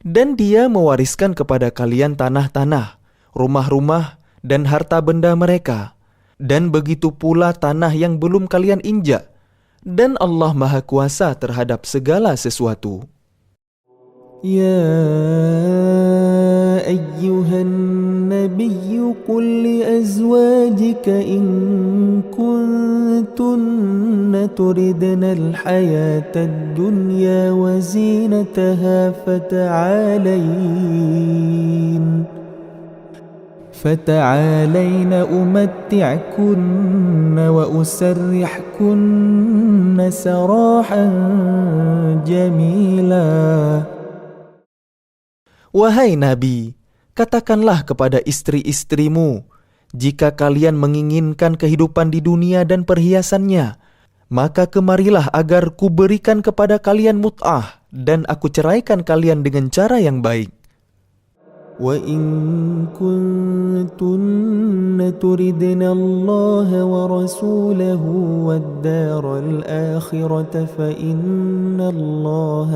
Dan dia mewariskan kepada kalian tanah-tanah, rumah-rumah, dan harta benda mereka. Dan begitu pula tanah yang belum kalian injak. Dan Allah Maha Kuasa terhadap segala sesuatu. يا أيها النبي قل لأزواجك إن كنتن تردن الحياة الدنيا وزينتها فتعالين أمتعكن وأسرحكن سراحا جميلا. Wahai Nabi, katakanlah kepada istri-istrimu, jika kalian menginginkan kehidupan di dunia dan perhiasannya, maka kemarilah agar kuberikan kepada kalian mut'ah, dan aku ceraikan kalian dengan cara yang baik. وَإِن كُنتُنَّ تُرِدْنَ اللَّهَ وَرَسُولَهُ وَالدَّارَ الْآخِرَةَ فَإِنَّ اللَّهَ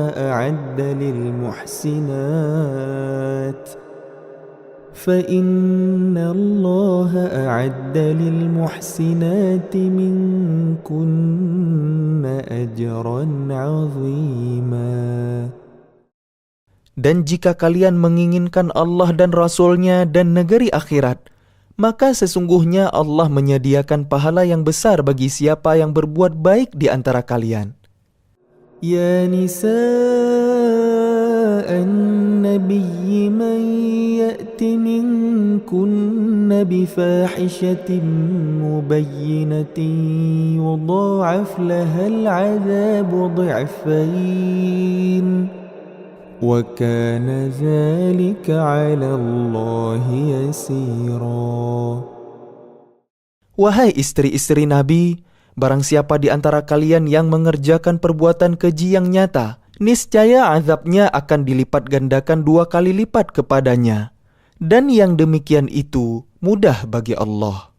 أَعَدَّ لِلْمُحْسِنَاتِ مِنكُنَّ أَجْرًا عَظِيمًا. Dan jika kalian menginginkan Allah dan Rasul-Nya dan negeri akhirat, maka sesungguhnya Allah menyediakan pahala yang besar bagi siapa yang berbuat baik di antara kalian. Ya nisa'an nabiyyi man ya'ti minkunna bifahishatin mubayyinatin yudha'af lahal 'adzabu ضِعْفَيْنِ وَكَانَ ذَلِكَ عَلَى اللَّهِ يَسِيرًا. Wahai istri-istri Nabi, barang siapa di antara kalian yang mengerjakan perbuatan keji yang nyata, niscaya azabnya akan dilipat gandakan 2 kali lipat kepadanya. Dan yang demikian itu mudah bagi Allah.